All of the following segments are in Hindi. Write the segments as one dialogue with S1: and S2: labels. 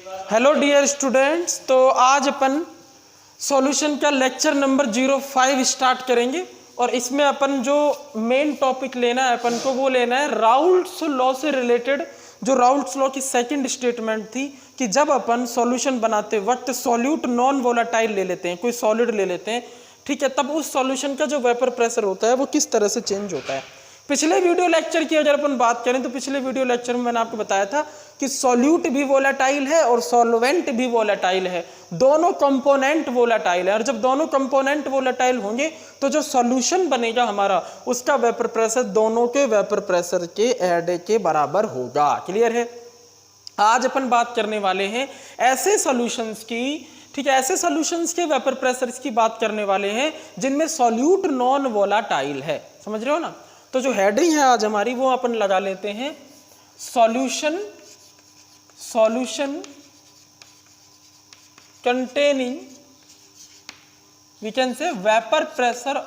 S1: हेलो डियर स्टूडेंट्स, तो आज अपन सॉल्यूशन का लेक्चर नंबर 05 स्टार्ट करेंगे और इसमें अपन जो मेन टॉपिक लेना है अपन को वो लेना है राउल्ट्स लॉ से रिलेटेड। जो राउल्ट्स लॉ की सेकंड स्टेटमेंट थी कि जब अपन सॉल्यूशन बनाते वक्त सॉल्यूट नॉन वोलाटाइल ले लेते हैं, कोई सॉलिड ले लेते हैं, ठीक है, तब उस सॉल्यूशन का जो वेपर प्रेशर होता है वो किस तरह से चेंज होता है। पिछले वीडियो लेक्चर की अगर अपन बात करें तो पिछले वीडियो लेक्चर में मैंने आपको बताया था कि सॉल्यूट भी वोलेटाइल है और सॉल्वेंट भी वोलेटाइल है, दोनों कंपोनेंट वोलेटाइल है। और जब दोनों कंपोनेंट वोलेटाइल होंगे तो जो सॉल्यूशन बनेगा हमारा उसका वेपर प्रेशर दोनों के वेपर प्रेशर के ऐड के बराबर होगा। क्लियर है। आज अपन बात करने वाले हैं ऐसे सॉल्यूशंस की, ठीक है, ऐसे सॉल्यूशंस के वेपर प्रेशर्स की बात करने वाले हैं जिनमें सॉल्यूट नॉन वोलाटाइल है। समझ रहे हो ना। तो जो हेडिंग है आज हमारी वो अपन लगा लेते हैं solution containing, we can say vapour pressure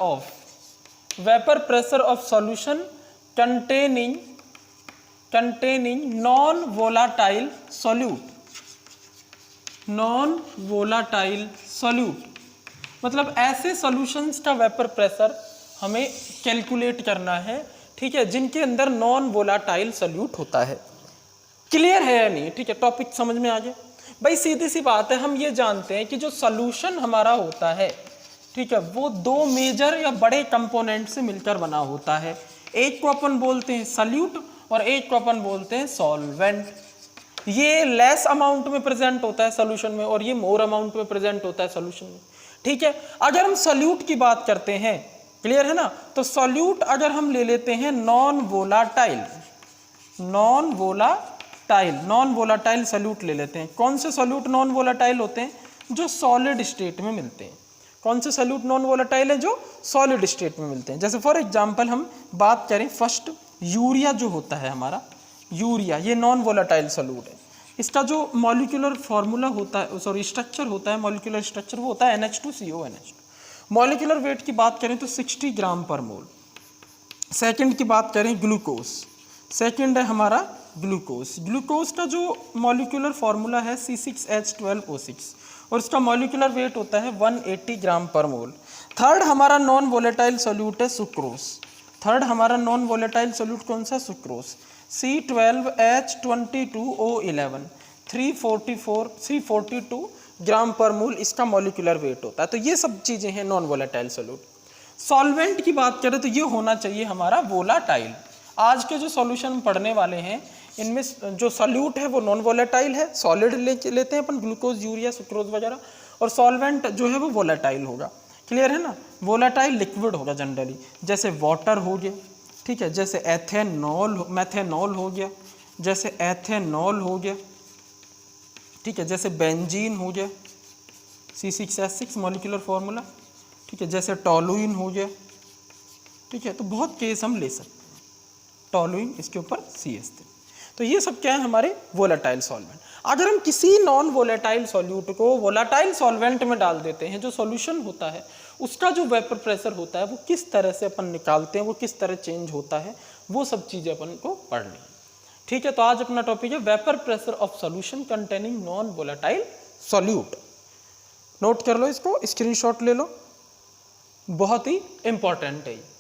S1: of solution containing non volatile solute. मतलब ऐसे सॉल्यूशंस का वेपर प्रेशर हमें कैलकुलेट करना है, ठीक है, जिनके अंदर नॉन वोलाटाइल सॉल्यूट होता है। क्लियर है या नहीं। ठीक है, टॉपिक समझ में आ गया भाई। सीधी सी बात है, हम ये जानते हैं कि जो सॉल्यूशन हमारा होता है, ठीक है, वो दो मेजर या बड़े कंपोनेंट से मिलकर बना होता है। एक को अपन बोलते हैं सॉल्यूट और एक को अपन बोलते हैं सॉल्वेंट। ये लेस अमाउंट में प्रेजेंट होता है सॉल्यूशन में और ये मोर अमाउंट में प्रेजेंट होता है सॉल्यूशन में। ठीक है, अगर हम सॉल्यूट की बात करते हैं, क्लियर है ना, तो सॉल्यूट अगर हम ले लेते हैं नॉन वोलाटाइल सॉल्यूट ले लेते हैं। कौन से सॉल्यूट नॉन वोलाटाइल होते हैं? जो सॉलिड स्टेट में मिलते हैं। कौन से सॉल्यूट नॉन वोलाटाइल है? जो सॉलिड स्टेट में मिलते हैं। जैसे फॉर एग्जांपल हम बात करें फर्स्ट, यूरिया जो होता है हमारा, यूरिया ये नॉन वोलाटाइल सॉल्यूट है। इसका जो मॉलिक्यूलर फॉर्मूला होता है, सॉरी स्ट्रक्चर होता है, मॉलिक्यूलर स्ट्रक्चर वो होता है NH2CONH2। मॉलिक्यूलर वेट की बात करें तो 60 ग्राम पर मोल। सेकंड की बात करें ग्लूकोज, सेकंड है हमारा ग्लूकोज का जो मॉलिक्यूलर फॉर्मूला है C6H12O6 और इसका मॉलिक्यूलर वेट होता है 180 ग्राम पर मोल। थर्ड हमारा नॉन वोलेटाइल सॉल्यूट है सुक्रोज। थर्ड हमारा नॉन वोलेटाइल सॉल्यूट कौन सा? सुक्रोज। C12H22O11 342 ग्राम पर मोल इसका मॉलिक्यूलर वेट होता है। तो ये सब चीजें हैं नॉन वोलेटाइल सॉल्यूट। सॉल्वेंट की बात करें तो ये होना चाहिए हमारा वोलाटाइल। आज के जो सॉल्यूशन पढ़ने वाले हैं इनमें जो सॉल्यूट है वो नॉन वोलेटाइल है, सॉलिड लेते हैं अपन, ग्लूकोज, यूरिया, सुक्रोज वगैरह, और सॉल्वेंट जो है वो वोलेटाइल होगा। क्लियर है ना। वोलेटाइल लिक्विड होगा जनरली, जैसे वाटर हो गया, ठीक है, जैसे मैथेनॉल हो गया, जैसे एथेनॉल हो गया, ठीक है, जैसे बेंजीन हो गया C6H6 मॉलिक्यूलर फॉर्मूला, ठीक है, जैसे टॉलुइन हो गया, ठीक है। तो बहुत केस हम ले सकते हैं, टॉलुइन इसके ऊपर CH3। तो ये सब क्या है? हमारे वोलेटाइल सॉल्वेंट। अगर हम किसी नॉन वोलेटाइल सॉल्यूट को वोलेटाइल सॉल्वेंट में डाल देते हैं, जो सॉल्यूशन होता है उसका जो वेपर प्रेशर होता है वो किस तरह से अपन निकालते हैं, वो किस तरह चेंज होता है, वो सब चीज़ें अपन को पढ़नी है। ठीक है, तो आज अपना टॉपिक है vapour pressure of solution containing non volatile solute. Note कर लो इसको, स्क्रीनशॉट ले लो, बहुत ही इंपॉर्टेंट है।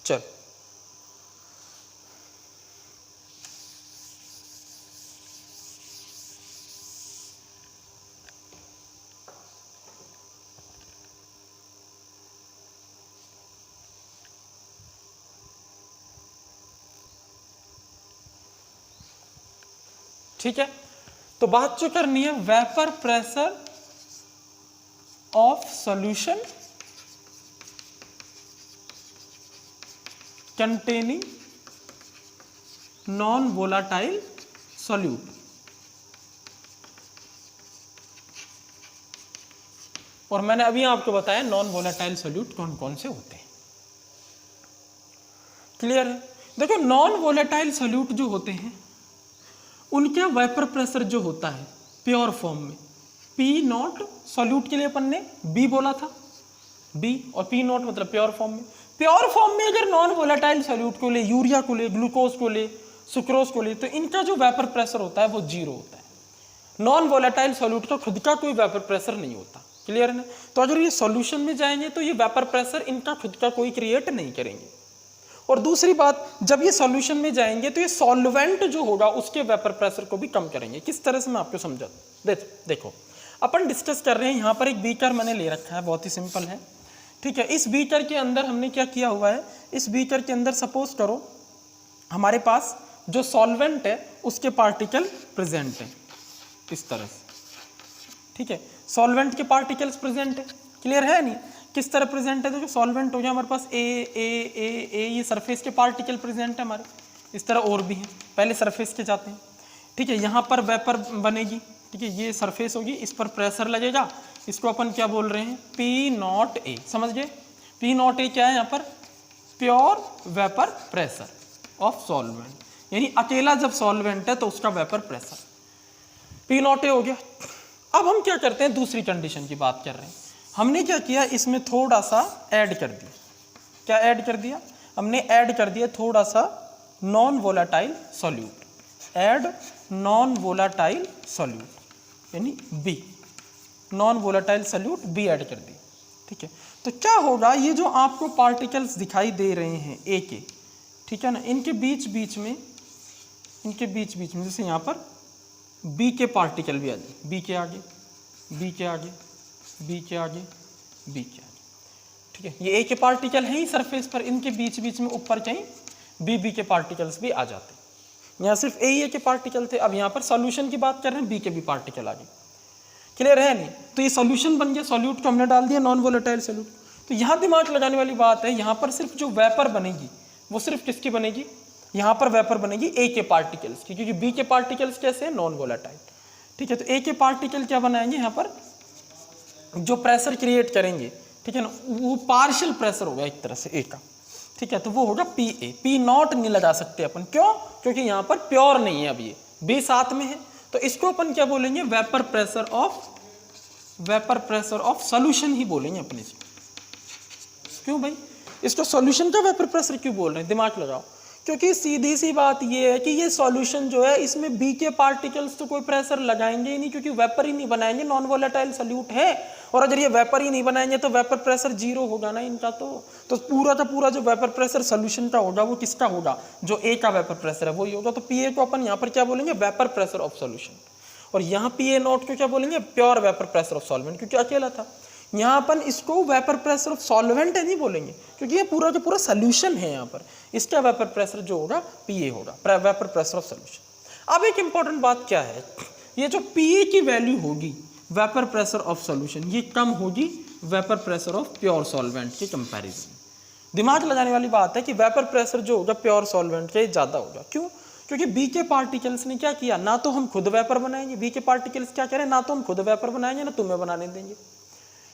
S1: चल ठीक है, तो बात जो करनी है vapour pressure of solution containing non volatile solute. और मैंने अभी आपको बताया नॉन वोलाटाइल सॉल्यूट कौन कौन से होते हैं। क्लियर है। देखो नॉन वोलेटाइल सॉल्यूट जो होते हैं उनका वेपर प्रेशर जो होता है प्योर फॉर्म में, पी नॉट, सॉल्यूट के लिए अपन ने बी बोला था, बी, और पी नॉट मतलब प्योर फॉर्म में। प्योर फॉर्म में अगर नॉन वोलेटाइल सॉल्यूट को ले, यूरिया को ले, ग्लूकोज को ले, सुक्रोज को ले, तो इनका जो वेपर प्रेशर होता है वो 0 होता है। नॉन वोलेटाइल सॉल्यूट का खुद का कोई वेपर प्रेशर नहीं होता। क्लियर है ना? तो अगर ये सॉल्यूशन में जाएंगे तो ये वेपर प्रेशर इनका खुद का कोई क्रिएट नहीं करेंगे। और दूसरी बात, जब ये सॉल्यूशन में जाएंगे तो ये सॉल्वेंट जो होगा उसके वेपर प्रेशर को भी कम करेंगे। किस तरह से मैं आपको समझा, देखो अपन डिस्कस कर रहे हैं, यहाँ पर एक बीकर मैंने ले रखा है, बहुत ही सिंपल है, ठीक है। इस बीकर के अंदर हमने क्या किया हुआ है, इस बीकर के अंदर सपोज करो हमारे पास जो सॉल्वेंट है उसके पार्टिकल प्रेजेंट है इस तरह से, ठीक है। सॉल्वेंट के पार्टिकल्स प्रेजेंट है, क्लियर है नहीं? किस तरह प्रेजेंट है? देखो सॉल्वेंट हो गया हमारे पास ए, ये सरफेस के पार्टिकल प्रेजेंट है हमारे, इस तरह और भी हैं, पहले सरफेस के जाते हैं, ठीक है। यहाँ पर वेपर बनेगी, ठीक है, ये सरफेस होगी, इस पर प्रेशर लगेगा, इसको अपन क्या बोल रहे हैं, पी नॉट ए, समझ गए? पी नॉट ए क्या है यहाँ पर? Pure vapour pressure of solvent, यानी अकेला जब सॉल्वेंट है तो उसका vapour pressure P not a हो गया। अब हम क्या करते हैं, दूसरी कंडीशन की बात कर रहे हैं। हमने क्या किया, इसमें थोड़ा सा ऐड कर दिया, क्या ऐड कर दिया हमने? ऐड कर दिया थोड़ा सा non volatile solute, add non volatile solute यानी B, non volatile solute B add कर दी, ठीक है। तो क्या होगा, ये जो आपको पार्टिकल्स दिखाई दे रहे हैं ए के, ठीक है ना, इनके बीच बीच में जैसे यहाँ पर बी के पार्टिकल भी आ जाए, बी के आगे, बी के आगे, बी के आगे, बी के आगे, ठीक है। ये ए के पार्टिकल हैं ही सरफेस पर, इनके बीच बीच में ऊपर कहीं बी के पार्टिकल्स भी आ जाते हैं। यहाँ सिर्फ ए के पार्टिकल थे, अब यहाँ पर सॉल्यूशन की बात कर रहे हैं, बी के भी पार्टिकल आ गए, क्लियर है नहीं? तो ये सॉल्यूशन बन गया, सॉल्यूट को हमने डाल दिया नॉन वोलेटाइल सॉल्यूट। तो यहाँ दिमाग लगाने वाली बात है, यहाँ पर सिर्फ जो वेपर बनेगी वो सिर्फ किसकी बनेगी? यहाँ पर वेपर बनेगी ए के पार्टिकल्स की, क्योंकि बी के पार्टिकल्स कैसे हैं? नॉन वोलेटाइल, ठीक है। तो ए के पार्टिकल क्या बनाएंगे, यहाँ पर जो प्रेशर क्रिएट करेंगे, ठीक है ना, वो पार्शियल प्रेशर होगा एक तरह से ए का, ठीक है। तो वो होगा पी ए, पी नॉट नहीं लगा सकते अपन, क्यों? क्योंकि यहाँ पर प्योर नहीं है, अब ये बी साथ में है, तो इसको अपन क्या बोलेंगे? वेपर प्रेशर ऑफ सॉल्यूशन ही बोलेंगे अपन इसको। क्यों भाई, इसको सॉल्यूशन का वेपर प्रेशर क्यों बोल रहे हैं? दिमाग लगाओ, क्योंकि सीधी सी बात ये है कि ये सॉल्यूशन जो है इसमें बी के पार्टिकल्स तो कोई प्रेशर लगाएंगे ही नहीं, क्योंकि वेपर ही नहीं बनाएंगे, नॉन वोलेटाइल सॉल्यूट है, और अगर ये वेपर ही नहीं बनाएंगे तो वेपर प्रेशर 0 होगा ना इनका। तो पूरा का पूरा जो वेपर प्रेशर सॉल्यूशन का होगा वो किसका होगा? जो ए का वेपर प्रेशर है वही होगा। तो पी ए को अपन यहाँ पर क्या बोलेंगे? Vapour pressure of solution. और यहाँ पी ए नॉट को क्या बोलेंगे? Pure vapour pressure of solvent, क्योंकि अकेला था। यहाँ अपन इसको वेपर प्रेशर ऑफ सॉल्वेंट है नहीं बोलेंगे, क्योंकि ये पूरा का पूरा सोल्यूशन है। यहाँ पर इसका वेपर प्रेशर जो होगा पीए होगा, वेपर प्रेशर ऑफ सॉल्यूशन। अब एक इंपॉर्टेंट बात क्या है, ये जो पीए की वैल्यू होगी वेपर प्रेशर ऑफ सॉल्यूशन, ये कम होगी vapour pressure of pure solvent के कंपैरिजन। दिमाग लगाने वाली बात है कि वेपर प्रेशर जो होगा प्योर सॉल्वेंट के ज़्यादा होगा। क्यों? क्योंकि बी के पार्टिकल्स ने क्या किया, ना तो हम खुद वेपर बनाएंगे, बी के पार्टिकल्स क्या करें, ना तो हम खुद वेपर बनाएंगे ना तुम्हें बनाने देंगे।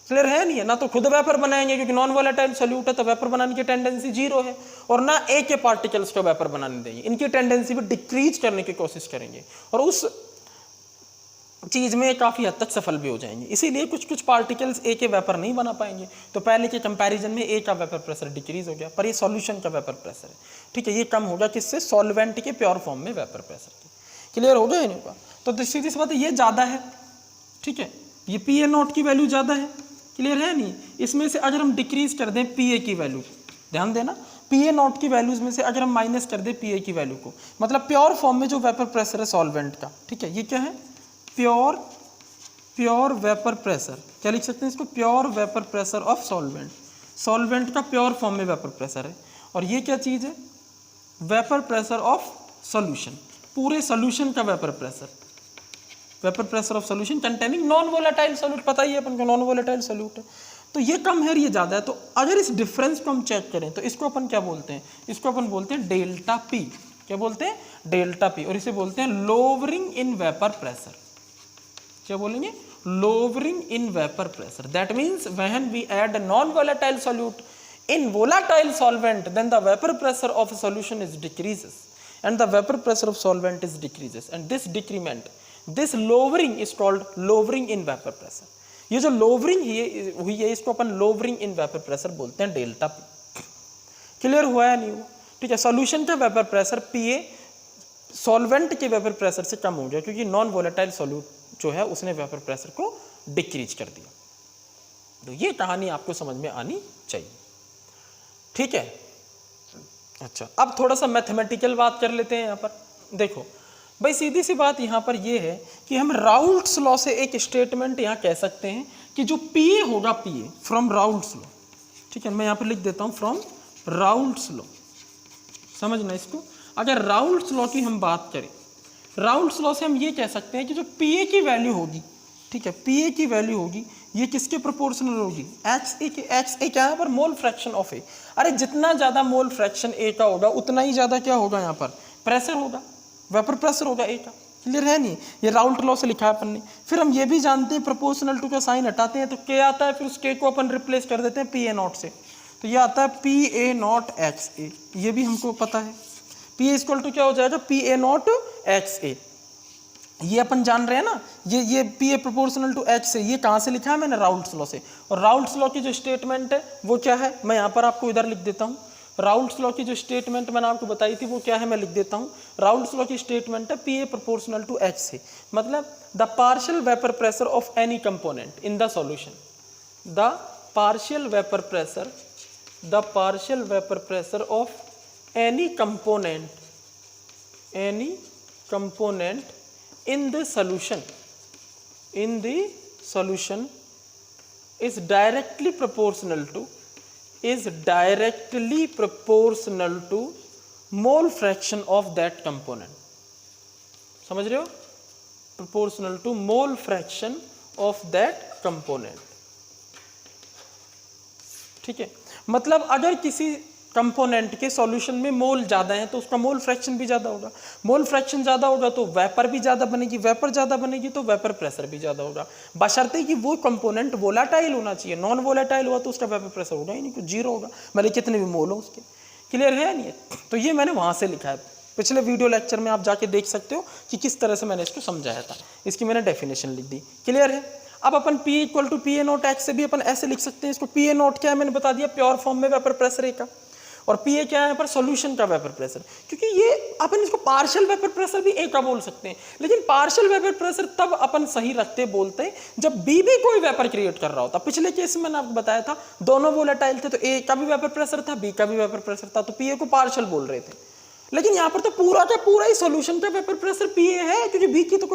S1: क्लियर है नहीं है? ना तो खुद वेपर बनाएंगे क्योंकि नॉन वोलेटाइल सॉल्यूट है तो वेपर बनाने की टेंडेंसी 0 है, और ना ए के पार्टिकल्स को वेपर बनाने देंगे, इनकी टेंडेंसी भी डिक्रीज करने की कोशिश करेंगे और उस चीज में काफी हद तक सफल भी हो जाएंगे। इसीलिए कुछ कुछ पार्टिकल्स ए के वेपर नहीं बना पाएंगे। तो पहले के कंपैरिजन में ए का वेपर प्रेशर डिक्रीज हो गया, पर ये सॉल्यूशन का वेपर प्रेशर है, ठीक है, ये कम होगा किससे? सॉल्वेंट के प्योर फॉर्म में वेपर प्रेशर के। क्लियर हो गया इन्हीं का? तो सीधी सी बात है, ये ज्यादा है, ठीक है, ये पी ए नॉट की वैल्यू ज्यादा है। क्लियर है नहीं? इसमें से अगर हम डिक्रीज कर दें पी ए की वैल्यू को, ध्यान देना, पी ए नॉट की वैल्यूज में से अगर हम माइनस कर दें पी ए की वैल्यू को, मतलब प्योर फॉर्म में जो वेपर प्रेशर है सॉल्वेंट का, ठीक है, ये क्या है? Pure vapour pressure. क्या लिख सकते हैं इसको? Pure vapour pressure of solvent. Solvent का प्योर फॉर्म में वेपर प्रेशर है, और ये क्या चीज़ है? वेपर प्रेशर ऑफ सॉल्यूशन, पूरे सॉल्यूशन का vapour pressure, vapour pressure of solution containing non volatile solute. पता ही है अपन को नॉन वोलेटाइल सॉल्यूट है, तो ये कम है, ये ज़्यादा है। तो अगर इस डिफरेंस को हम चेक करें तो इसको अपन क्या बोलते हैं? इसको अपन बोलते हैं डेल्टा पी। क्या बोलते हैं? Delta P. और इसे बोलते हैं लोवरिंग इन वेपर प्रेशर। क्या बोलेंगे? Lowering in vapour pressure. That means when we add non volatile solute in volatile solvent then the vapor pressure of a solution is decreases, and the vapor pressure of solvent is decreases, and this decrement, this lowering is called lowering in vapor pressure. ये जो lowering हुई है इसको अपन lowering in vapor pressure बोलते हैं, डेल्टा पी। क्लियर हुआ या नहीं हुआ? ठीक है, सॉल्यूशन का वेपर प्रेशर पीए सॉल्वेंट के वेपर प्रेशर से कम हो गया क्योंकि नॉन वोलेटाइल सॉल्यूट जो है उसने वेपर प्रेशर को डिक्रीज कर दिया। तो ये कहानी आपको समझ में आनी चाहिए। ठीक है, अच्छा अब थोड़ा सा मैथमेटिकल बात कर लेते हैं। यहाँ पर देखो भाई, सीधी सी बात यहाँ पर ये है कि हम राउल्ट्स लॉ से एक स्टेटमेंट यहाँ कह सकते हैं कि जो पीए होगा, पीए फ्रॉम राउल्ट्स लॉ, ठीक है, मैं यहाँ पर लिख देता हूँ फ्रॉम राउल्ट्स लॉ, समझना इसको। अगर राउल्ट्स लॉ की हम बात करें, राउल्ट्स लॉ से हम ये कह सकते हैं कि जो पीए की वैल्यू होगी, ठीक है, पीए की वैल्यू होगी ये किसके प्रोपोर्शनल होगी, एक्स ए के। एक्स ए क्या है पर मोल फ्रैक्शन ऑफ ए। अरे जितना ज़्यादा मोल फ्रैक्शन ए का होगा उतना ही ज़्यादा क्या होगा यहाँ पर प्रेशर होगा, वेपर प्रेशर होगा ए का। क्लियर है नहीं? ये राउल्ट लॉ से लिखा है अपन ने। फिर हम ये भी जानते हैं प्रोपोर्शनल टू का साइन हटाते हैं तो के आता है, फिर उस के को अपन रिप्लेस कर देते हैं पी ए नॉट से, तो ये आता है P A naught X A. ये भी हमको पता है, पी ए इक्वल टू क्या हो जाएगा, P A naught X A. ये अपन जान रहे हैं ना, ये P A proportional to X है। ये कहाँ से लिखा है मैंने, राउल्ट्स लॉ से। और राउल्ट्स लॉ की जो स्टेटमेंट है वो क्या है, मैं यहाँ पर आपको इधर लिख देता हूँ। राउल्ट्स लॉ की जो स्टेटमेंट मैंने आपको बताई थी वो क्या है, मैं लिख देता हूँ। राउल्ट्स लॉ की स्टेटमेंट है P A proportional to X है, मतलब the partial vapour pressure of any component in the solution, the partial vapour pressure, the partial vapor pressure of any component in the solution is directly proportional to mole fraction of that component। समझ रहे हो? proportional to mole fraction of that component। ठीक है, मतलब अगर किसी कंपोनेंट के सॉल्यूशन में मोल ज़्यादा है तो उसका मोल फ्रैक्शन भी ज़्यादा होगा। मोल फ्रैक्शन ज़्यादा होगा तो वेपर भी ज़्यादा बनेगी, वेपर ज़्यादा बनेगी तो वेपर प्रेशर भी ज़्यादा होगा, बशर्ते कि वो कंपोनेंट वोलेटाइल होना चाहिए। नॉन वोलेटाइल हुआ तो उसका वेपर प्रेशर होगा ही नहीं, कुछ जीरो होगा, भले कितने भी मोल हो उसके। क्लियर है नहीं? तो ये मैंने वहाँ से लिखा है, पिछले वीडियो लेक्चर में आप जाके देख सकते हो कि किस तरह से मैंने इसको समझाया था। इसकी मैंने डेफिनेशन लिख दी। क्लियर है? अब अपन P equal to P A naught X से भी अपन ऐसे लिख सकते हैं इसको। पी ए नोट क्या है मैंने बता दिया, प्योर फॉर्म में वेपर प्रेशर ए का, और पी ए क्या है पर सॉल्यूशन का वेपर प्रेशर। क्योंकि ये अपन इसको पार्शियल वेपर प्रेशर भी ए का बोल सकते हैं, लेकिन पार्शियल वेपर प्रेशर तब अपन सही रखते बोलते हैं जब बी भी कोई वेपर क्रिएट कर रहा होता। पिछले केस में मैंने आपको बताया था दोनों वोलेटाइल थे तो ए का भी वेपर प्रेशर था, बी का भी वेपर प्रेशर था, तो पी ए को पार्शियल बोल रहे थे। लेकिन यहाँ पर तो पूरा का पूरा ही सॉल्यूशन का वेपर प्रेशर पी ए है, क्योंकि बी का तो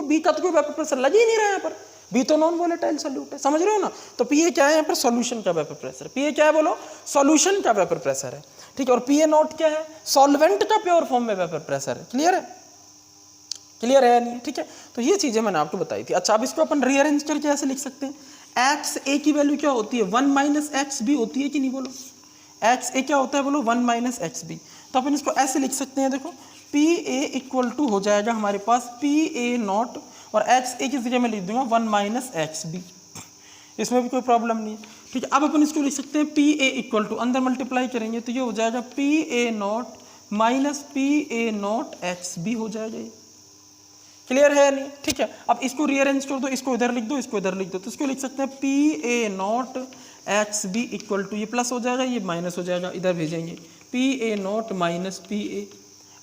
S1: कोई वेपर प्रेशर लग ही नहीं रहा है यहाँ पर, बी तो नॉन वोलेटाइल सॉल्यूट है। समझ रहे हो ना? तो पी ए क्या है यहाँ पर, सॉल्यूशन का वेपर प्रेशर। पी ए क्या है बोलो, सॉल्यूशन का वेपर प्रेशर है। ठीक है, और पी ए नॉट क्या है, सॉल्वेंट का प्योर फॉर्म में वेपर प्रेशर है। क्लियर है? क्लियर है नहीं? ठीक है, तो ये चीजें मैंने आपको बताई थी। अच्छा, अब इसको अपन रीअरेंज करके ऐसे लिख सकते हैं, एक्स ए की वैल्यू क्या होती है, 1 माइनस एक्स बी होती है कि नहीं बोलो। एक्स ए क्या होता है बोलो, 1 माइनस एक्स बी। तो अपन इसको ऐसे लिख सकते हैं, देखो पी ए इक्वल टू हो जाएगा हमारे पास पी ए नॉट, और एक्स ए की जगह मैं लिख दूंगा 1 माइनस एक्स बी, इसमें भी कोई प्रॉब्लम नहीं है। ठीक है, अब अपन इसको लिख सकते हैं पी ए इक्वल टू, अंदर मल्टीप्लाई करेंगे तो ये हो जाएगा P A naught minus P A naught X B हो जाएगा ये। क्लियर है नहीं? ठीक है, अब इसको रीअरेंज कर दो, इसको इधर लिख दो, इसको इधर लिख दो, तो इसको लिख सकते हैं P A naught X B equal to, ये प्लस हो जाएगा ये माइनस हो जाएगा, इधर भेजेंगे P A naught minus P A.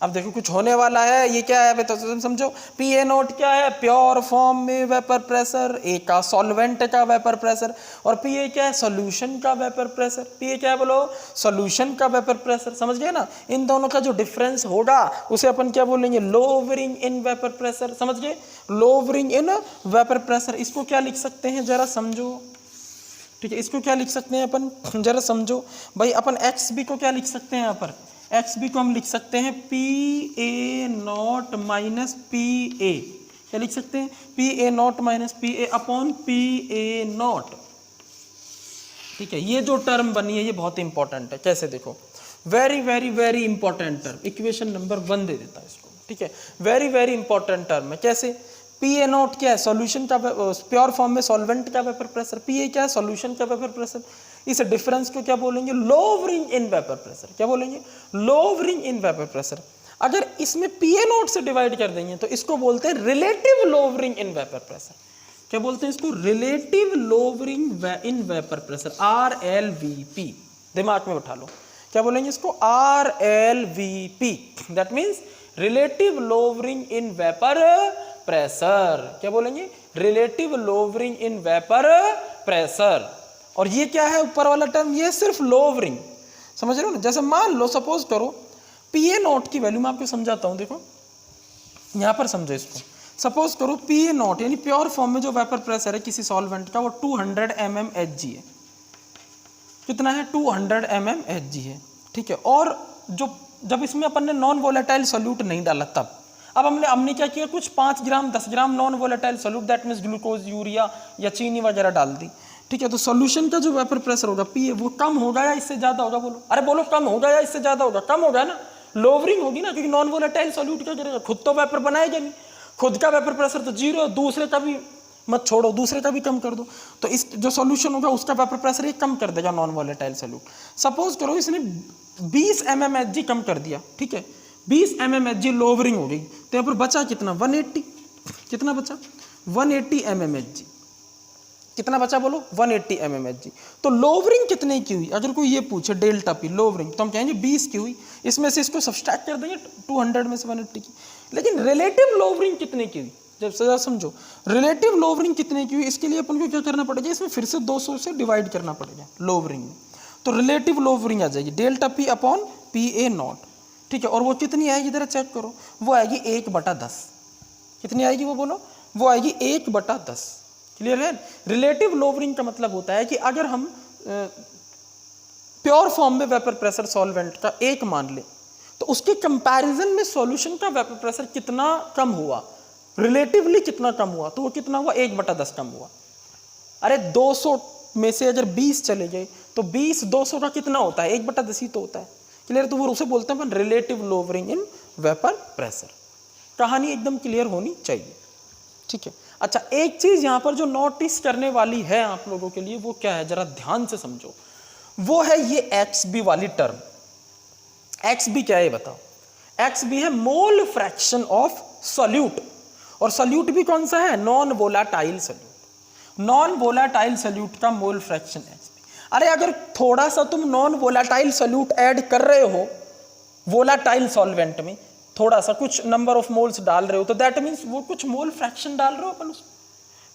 S1: अब देखो कुछ होने वाला है, ये क्या है तो तुम समझो, पी ए नोट क्या है, प्योर फॉर्म में वेपर प्रेशर, ए का सॉल्वेंट का वेपर प्रेशर, और पी ए क्या है, सॉल्यूशन का वेपर प्रेशर। पी ए क्या है बोलो, सॉल्यूशन का वेपर प्रेशर। समझ गए ना? इन दोनों का जो डिफरेंस होगा उसे अपन क्या बोलेंगे, लोवरिंग इन वेपर प्रेशर। समझ गए? Lowering in vapour pressure. इसको क्या लिख सकते हैं जरा समझो। ठीक है, इसको क्या लिख सकते हैं अपन, जरा समझो भाई। अपन एक्स बी को क्या लिख सकते हैं यहाँ पर, एक्स बी को हम लिख सकते हैं P A naught minus P ए। क्या लिख सकते हैं, P A naught minus P A upon P A not. ठीक है, ये जो टर्म बनी है ये बहुत इंपॉर्टेंट है। कैसे देखो, very very very important term, equation number 1 दे देता है इसको। ठीक है, वेरी वेरी इंपॉर्टेंट टर्म है। कैसे, पी ए नॉट क्या है, सॉल्यूशन का प्योर फॉर्म में सॉल्वेंट का वेपर प्रेशर, पी ए क्या है, सॉल्यूशन का वेपर प्रेशर। इस डिफरेंस को क्या बोलेंगे, लोवरिंग इन वेपर प्रेशर। क्या बोलेंगे, लोवरिंग इन वेपर प्रेशर। अगर इसमें PA0 से डिवाइड कर देंगे तो इसको बोलते हैं relative lowering in vapour pressure. क्या बोलते हैं इसको? Relative lowering in vapour pressure, RLVP। दिमाग में उठा लो, क्या बोलेंगे इसको? RLVP। That means relative lowering in vapour pressure. क्या बोलेंगे? Relative lowering in vapour pressure. और ये क्या है ऊपर वाला टर्म? ये सिर्फ लोवरिंग, समझ रहे हो ना? जैसे मान लो सपोज करो PA0 की वैल्यू मैं आपको समझाता हूं, देखो यहां पर समझो इसको। सपोज करो PA0 यानी प्योर फॉर्म में जो वेपर प्रेशर है किसी सॉल्वेंट का वो 200 mm Hg है। कितना है? 200 mm Hg है, ठीक है। और जो जब इसमें अपन ने नॉन वोलेटाइल सोल्यूट नहीं डाला तब, अब हमने क्या किया? कुछ 5 gram 10 gram non volatile solute, that means glucose, urea या चीनी वगैरह डाल दी, ठीक है। तो सॉल्यूशन का जो वेपर प्रेशर होगा PA वो कम होगा या इससे ज्यादा होगा? बोलो, अरे बोलो, कम होगा या इससे ज्यादा होगा? कम होगा ना, लोवरिंग होगी ना, क्योंकि नॉन वोलेटाइल सोल्यूट क्या करेगा? खुद तो वेपर बनाएगा नहीं, खुद का वेपर प्रेशर तो 0, दूसरे का भी मत छोड़ो, दूसरे का भी कम कर दो, तो इस जो सॉल्यूशन होगा उसका वेपर प्रेशर ये कम कर देगा नॉन वोलेटाइल सोल्यूट। सपोज करो इसने 20 mm Hg कम कर दिया, ठीक है, 20 mm Hg लोवरिंग हो गई, तो यहाँ पर बचा कितना? 180। कितना बचा? 180 mm Hg। कितना बचा बोलो? 180 mm Hg। तो लोवरिंग कितने की हुई? अगर कोई ये पूछे डेल्टा पी लोवरिंग, तो हम कहेंगे 20 की हुई। इसमें से इसको सब्सट्रैक्ट कर देंगे 200 में से 180 की। लेकिन रिलेटिव लोवरिंग कितने की हुई? जब सजा समझो, रिलेटिव लोवरिंग कितने की हुई, इसके लिए अपन को क्या करना पड़ेगा? इसमें फिर से 200 से डिवाइड करना पड़ेगा लोवरिंग में, तो रिलेटिव लोवरिंग आ जाएगी डेल्टा पी अपॉन PA0, ठीक है। और वो कितनी आएगी? जरा चेक करो, वो आएगी 1/10। कितनी आएगी वो बोलो? वो आएगी 1/10। क्लियर है? रिलेटिव लोवरिंग का मतलब होता है कि अगर हम प्योर फॉर्म में वेपर प्रेशर सॉल्वेंट का 1 मान ले, तो उसके कंपैरिजन में सॉल्यूशन का वेपर प्रेशर कितना कम हुआ, रिलेटिवली कितना कम हुआ, तो वो कितना हुआ? 1/10 कम हुआ। अरे 200 में से अगर 20 चले गए तो 20 200 का कितना होता है? 1/10 ही तो होता है। क्लियर? तो वो उसे बोलते हैं relative lowering in vapour pressure. कहानी एकदम क्लियर होनी चाहिए, ठीक है। अच्छा, एक चीज यहां पर जो नोटिस करने वाली है आप लोगों के लिए, वो क्या है? जरा ध्यान से समझो। वो है ये XB वाली टर्म। XB क्या है बताओ? XB है मोल फ्रैक्शन ऑफ सोल्यूट, और सोल्यूट भी कौन सा है? Non volatile solute. Non volatile solute का मोल फ्रैक्शन XB। अरे अगर थोड़ा सा तुम नॉन वोलाटाइल सोल्यूट ऐड कर रहे हो वोलाटाइल सॉल्वेंट में, थोड़ा सा कुछ नंबर ऑफ मोल्स डाल रहे हो, तो दैट मीन्स वो कुछ मोल फ्रैक्शन डाल रहे हो अपन उसमें।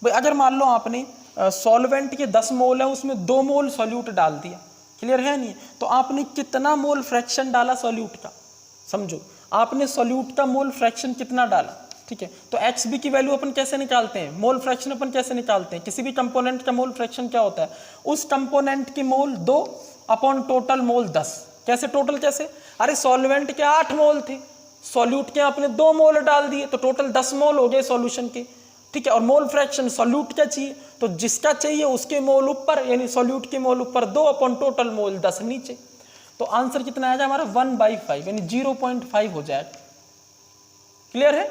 S1: भाई अगर मान लो आपने सॉल्वेंट के 10 मोल है, उसमें 2 मोल सॉल्यूट डाल दिया, क्लियर है नहीं? तो आपने कितना मोल फ्रैक्शन डाला सॉल्यूट का? समझो, आपने सॉल्यूट का मोल फ्रैक्शन कितना डाला, ठीक है। तो XB की वैल्यू अपन कैसे निकालते हैं? मोल फ्रैक्शन अपन कैसे निकालते हैं? किसी भी कंपोनेंट का मोल फ्रैक्शन क्या होता है? उस कंपोनेंट की मोल 2 अपॉन टोटल मोल 10। कैसे टोटल कैसे? अरे सॉल्वेंट के 8 मोल थे, सॉल्यूट के आपने 2 मोल डाल दिए, तो टोटल 10 मोल हो गए सॉल्यूशन के, ठीक है। और मोल फ्रैक्शन सॉल्यूट क्या चाहिए? तो जिसका चाहिए उसके मोल ऊपर, यानी सॉल्यूट के मोल ऊपर 2 अपॉन टोटल मोल 10 नीचे। तो आंसर कितना आएगा हमारा? 1/5, यानी 0.5 हो जाएगा। क्लियर है?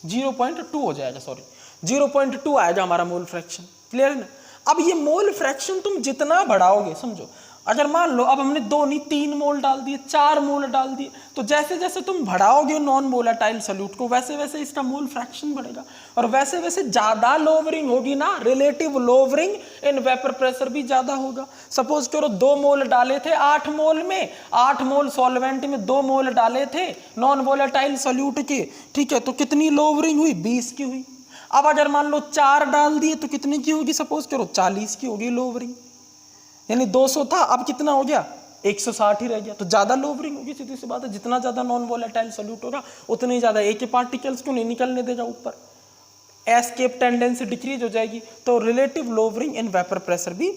S1: 0.2 हो जाएगा, सॉरी 0.2 आएगा हमारा मोल फ्रैक्शन। क्लियर है ना? अब ये मोल फ्रैक्शन तुम जितना बढ़ाओगे, समझो, अगर मान लो अब हमने 2 नहीं 3 मोल डाल दिए, 4 मोल डाल दिए, तो जैसे जैसे तुम बढ़ाओगे नॉन वोलेटाइल सोल्यूट को, वैसे वैसे इसका मोल फ्रैक्शन बढ़ेगा, और वैसे वैसे ज्यादा लोवरिंग होगी ना, relative lowering in vapour pressure भी ज्यादा होगा। सपोज करो 2 मोल डाले थे 8 मोल में, 8 मोल सॉल्वेंट में 2 मोल डाले थे नॉन वोलेटाइल सोल्यूट के, ठीक है, तो कितनी लोवरिंग हुई? 20 की हुई। अब अगर मान लो 4 डाल दिए तो कितने की होगी? सपोज करो 40 की होगी लोवरिंग, यानी 200 था, अब कितना हो गया? 160 ही रह गया। तो ज्यादा लोवरिंग होगी, सीधी सी बात है। जितना ज्यादा नॉन वोलेटाइल सोल्यूट होगा उतने ही ज्यादा एक के पार्टिकल्स को नहीं निकलने देगा ऊपर, एस्केप टेंडेंसी डिक्रीज हो जाएगी। तो relative lowering in vapour pressure भी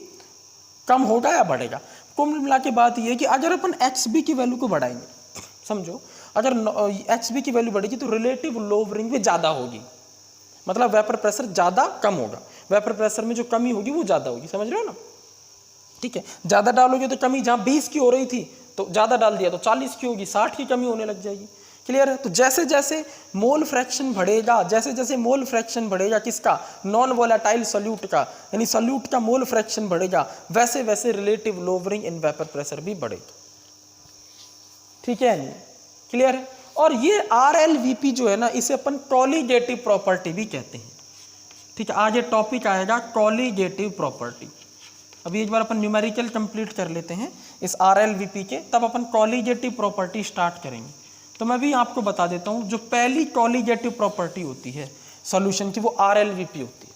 S1: कम होगा या बढ़ेगा? कुल मिला के बात यह है कि अगर अपन XB की वैल्यू को बढ़ाएंगे, समझो अगर XB की वैल्यू बढ़ेगी तो रिलेटिव लोवरिंग भी ज्यादा होगी, मतलब वेपर प्रेशर ज्यादा कम होगा, वेपर प्रेशर में जो कमी होगी वो ज्यादा होगी। समझ रहे हो ना? ठीक है, ज्यादा डालोगे तो कमी जहां 20 की हो रही थी तो ज्यादा डाल दिया तो 40 की होगी, 60 की कमी होने लग जाएगी। क्लियर है? तो जैसे जैसे मोल फ्रैक्शन बढ़ेगा, जैसे जैसे मोल फ्रैक्शन बढ़ेगा किसका? नॉन वोलेटाइल सोल्यूट का, यानी सोल्यूट का मोल फ्रैक्शन बढ़ेगा, वैसे वैसे relative lowering in vapour pressure भी बढ़ेगा। ठीक है, नहीं क्लियर है। और ये RLVP जो है ना, इसे अपन कॉलीगेटिव प्रॉपर्टी भी कहते हैं। ठीक है, आज ये टॉपिक आएगा कॉलीगेटिव प्रॉपर्टी। अभी एक बार अपन न्यूमेरिकल कंप्लीट कर लेते हैं इस RLVP के, तब अपन कॉलीगेटिव प्रॉपर्टी स्टार्ट करेंगे। तो मैं भी आपको बता देता हूँ, जो पहली कॉलीगेटिव प्रॉपर्टी होती है सॉल्यूशन की, वो RLVP होती है।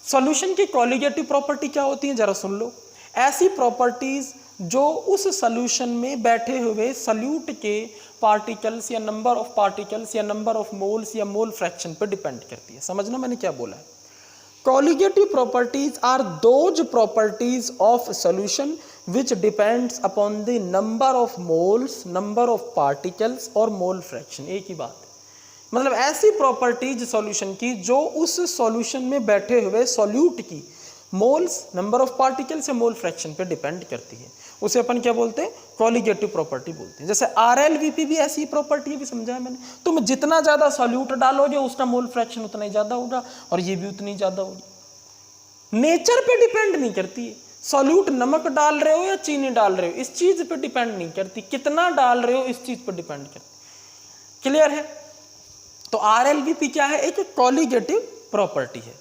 S1: सॉल्यूशन की कॉलीगेटिव प्रॉपर्टी क्या होती है, जरा सुन लो। ऐसी प्रॉपर्टीज जो उस सॉल्यूशन में बैठे हुए सॉल्यूट के पार्टिकल्स या नंबर ऑफ पार्टिकल्स या नंबर ऑफ मोल्स या मोल फ्रैक्शन पर डिपेंड करती है। समझना मैंने क्या बोला है। Colligative properties are those properties of solution which depends upon the number of moles, number of particles और mole fraction। एक ही बात है, मतलब ऐसी प्रॉपर्टीज सॉल्यूशन की जो उस सॉल्यूशन में बैठे हुए सॉल्यूट की मोल्स, नंबर ऑफ पार्टिकल्स या मोल फ्रैक्शन पे डिपेंड करती है, उसे अपन क्या बोलते हैं, कॉलीगेटिव प्रॉपर्टी बोलते हैं। जैसे RLVP भी ऐसी प्रॉपर्टी है, भी समझाया मैंने। तुम जितना ज्यादा सॉल्यूट डालोगे उसका मोल फ्रैक्शन उतना ही ज्यादा होगा, और ये भी उतनी ज्यादा होगी। नेचर पे डिपेंड नहीं करती है, सॉल्यूट नमक डाल रहे हो या चीनी डाल रहे हो, इस चीज पे डिपेंड नहीं करती, कितना डाल रहे हो इस चीज पर डिपेंड करती। क्लियर है। तो RLVP क्या है, एक कॉलीगेटिव प्रॉपर्टी है।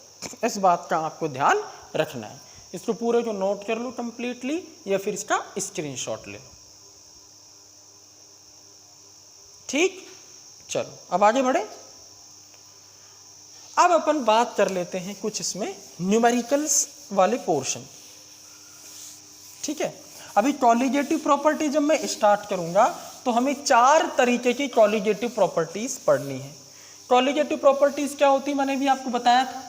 S1: इस बात का आपको ध्यान रखना है। इसको पूरे को नोट कर लो कंप्लीटली, या फिर इसका स्क्रीनशॉट ले लो। ठीक, चलो अब आगे बढ़े। अब अपन बात कर लेते हैं कुछ इसमें न्यूमेरिकल्स वाले पोर्शन। ठीक है, अभी कॉलीगेटिव प्रॉपर्टी जब मैं स्टार्ट करूंगा तो हमें 4 तरीके की कॉलीगेटिव प्रॉपर्टीज पढ़नी है। कॉलीगेटिव प्रॉपर्टीज क्या होती है, मैंने भी आपको बताया था।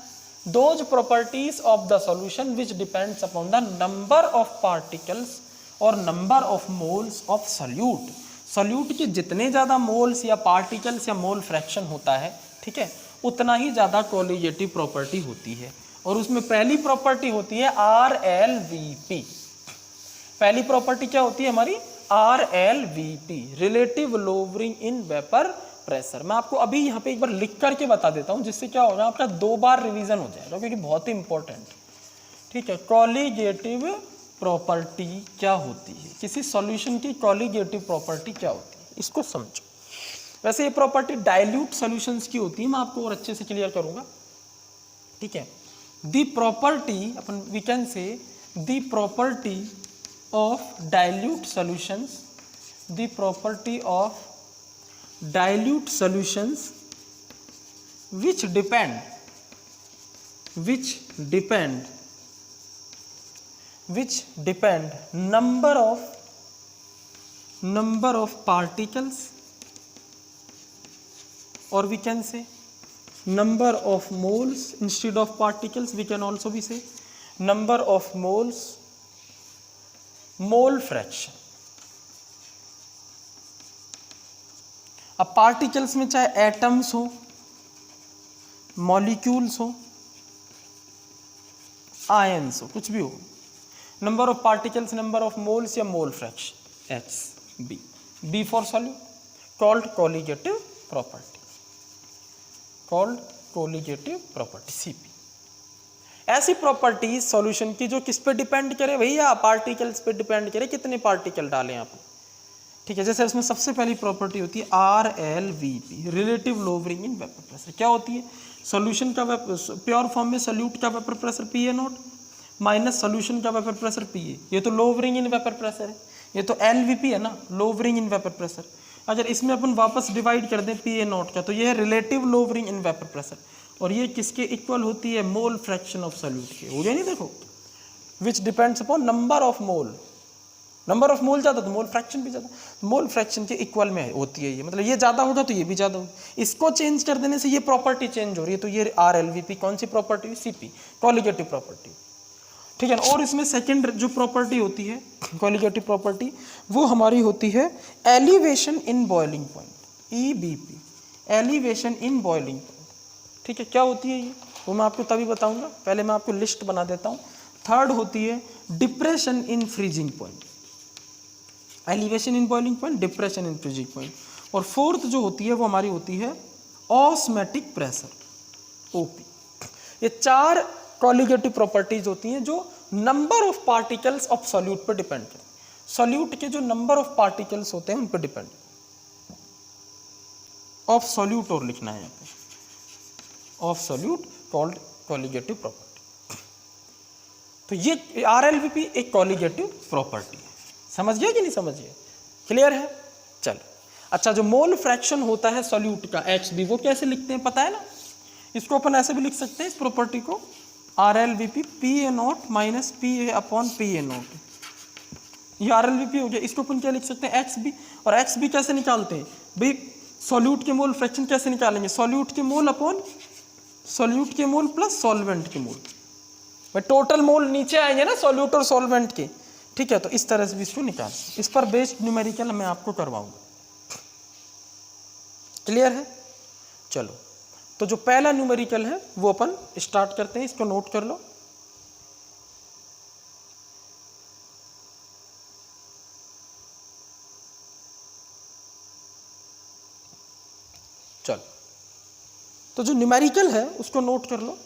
S1: Those properties of the solution which depends upon the number of particles और number of moles of solute. Solute के जितने ज़्यादा मोल्स या पार्टिकल्स या मोल फ्रैक्शन होता है, ठीक है, उतना ही ज़्यादा कॉलीगेटिव प्रॉपर्टी होती है। और उसमें पहली प्रॉपर्टी होती है RLVP। पहली प्रॉपर्टी क्या होती है हमारी, RLVP, relative lowering in vapour pressure. मैं आपको अभी यहाँ पे एक बार लिख करके बता देता हूँ, जिससे क्या होगा, आपका 2 बार रिवीजन हो जाएगा, क्योंकि बहुत ही इंपॉर्टेंट। ठीक है, कॉलीगेटिव प्रॉपर्टी क्या होती है, किसी सॉल्यूशन की कॉलीगेटिव प्रॉपर्टी क्या होती है, इसको समझो। वैसे ये प्रॉपर्टी डाइल्यूट सॉल्यूशंस की होती है, मैं आपको और अच्छे से क्लियर करूंगा। ठीक है, द प्रॉपर्टी, अपन we can say the property of dilute solutions, the property of dilute solutions which depend number of particles, or we can say number of moles instead of particles, we can also be say number of moles, mole fraction. अब पार्टिकल्स में चाहे एटम्स हो, मॉलिक्यूल्स हो, आयंस हो, कुछ भी हो, number of particles, number of moles या mole fraction, HB। B for solute, called colligative property, called colligative property, CP। ऐसी प्रॉपर्टीज सॉल्यूशन की जो किस पे डिपेंड करे भैया, पार्टिकल्स पे डिपेंड करे, कितने पार्टिकल डालें आप। ठीक है, जैसे इसमें सबसे पहली प्रॉपर्टी होती है RLVP, relative lowering in vapour pressure. क्या होती है, सॉल्यूशन का प्योर फॉर्म में सॉल्यूट का vapour pressure PA0 minus solution का वेपर प्रेशर PA। ये तो लोवरिंग इन वेपर प्रेशर है, ये तो LVP है ना, लोवरिंग इन वेपर प्रेशर। अगर इसमें अपन वापस डिवाइड कर दें PA0 का, तो ये है relative lowering in vapour pressure, और ये किसके इक्वल होती है, मोल फ्रैक्शन ऑफ सॉल्यूट के। हो गया नहीं, देखो, विच depends upon number of mole. Number of mole ज़्यादा तो मोल फ्रैक्शन भी ज़्यादा, मोल फ्रैक्शन के इक्वल में होती है ये, मतलब ये ज़्यादा होगा तो ये भी ज़्यादा होगी। इसको चेंज कर देने से ये प्रॉपर्टी चेंज हो रही है, तो ये RLVP कौन सी प्रॉपर्टी, CP, कॉलीगेटिव प्रॉपर्टी। ठीक है ना। और इसमें सेकेंड जो प्रॉपर्टी होती है कॉलीगेटिव प्रॉपर्टी, वो हमारी होती है elevation in boiling point, EBP, elevation in boiling point. ठीक है, क्या होती है ये, वो मैं आपको तभी बताऊंगा, पहले मैं आपको लिस्ट बना देता हूँ। थर्ड होती है depression in freezing point, elevation in boiling point, depression in freezing point. और फोर्थ जो होती है वो हमारी होती है ऑस्मैटिक प्रेशर, OP। ये 4 कॉलीगेटिव प्रॉपर्टीज होती हैं जो number of particles of solute पर डिपेंड करती हैं। सॉल्यूट के जो नंबर ऑफ पार्टिकल्स होते हैं उन पर डिपेंड, ऑफ सॉल्यूट और लिखना है यहाँ पे, of solute called colligative property. तो ये RLVP एक कॉलिगेटिव प्रॉपर्टी है, समझ गया कि नहीं समझ गया, क्लियर है। चलो अच्छा, जो मोल फ्रैक्शन होता है सॉल्यूट का HB, वो कैसे लिखते हैं पता है ना, इसको अपन ऐसे भी लिख सकते हैं इस प्रॉपर्टी को, RLVP PA0 minus PA upon PA0, ये RLVP हो गया। इसको अपन क्या लिख सकते हैं XB, और XB कैसे निकालते हैं भाई, सॉल्यूट के मोल फ्रैक्शन कैसे निकालेंगे, सॉल्यूट के मोल अपॉन सॉल्यूट के मोल प्लस सॉल्वेंट के मोल, भाई टोटल मोल नीचे आएंगे ना सॉल्यूट और सॉल्वेंट के, ठीक है। तो इस तरह से भी इसको निकाल, इस पर बेस्ड न्यूमेरिकल मैं आपको करवाऊंगा, क्लियर है। चलो तो जो पहला न्यूमेरिकल है वो अपन स्टार्ट करते हैं, इसको नोट कर लो। चलो तो जो न्यूमेरिकल है उसको नोट कर लो।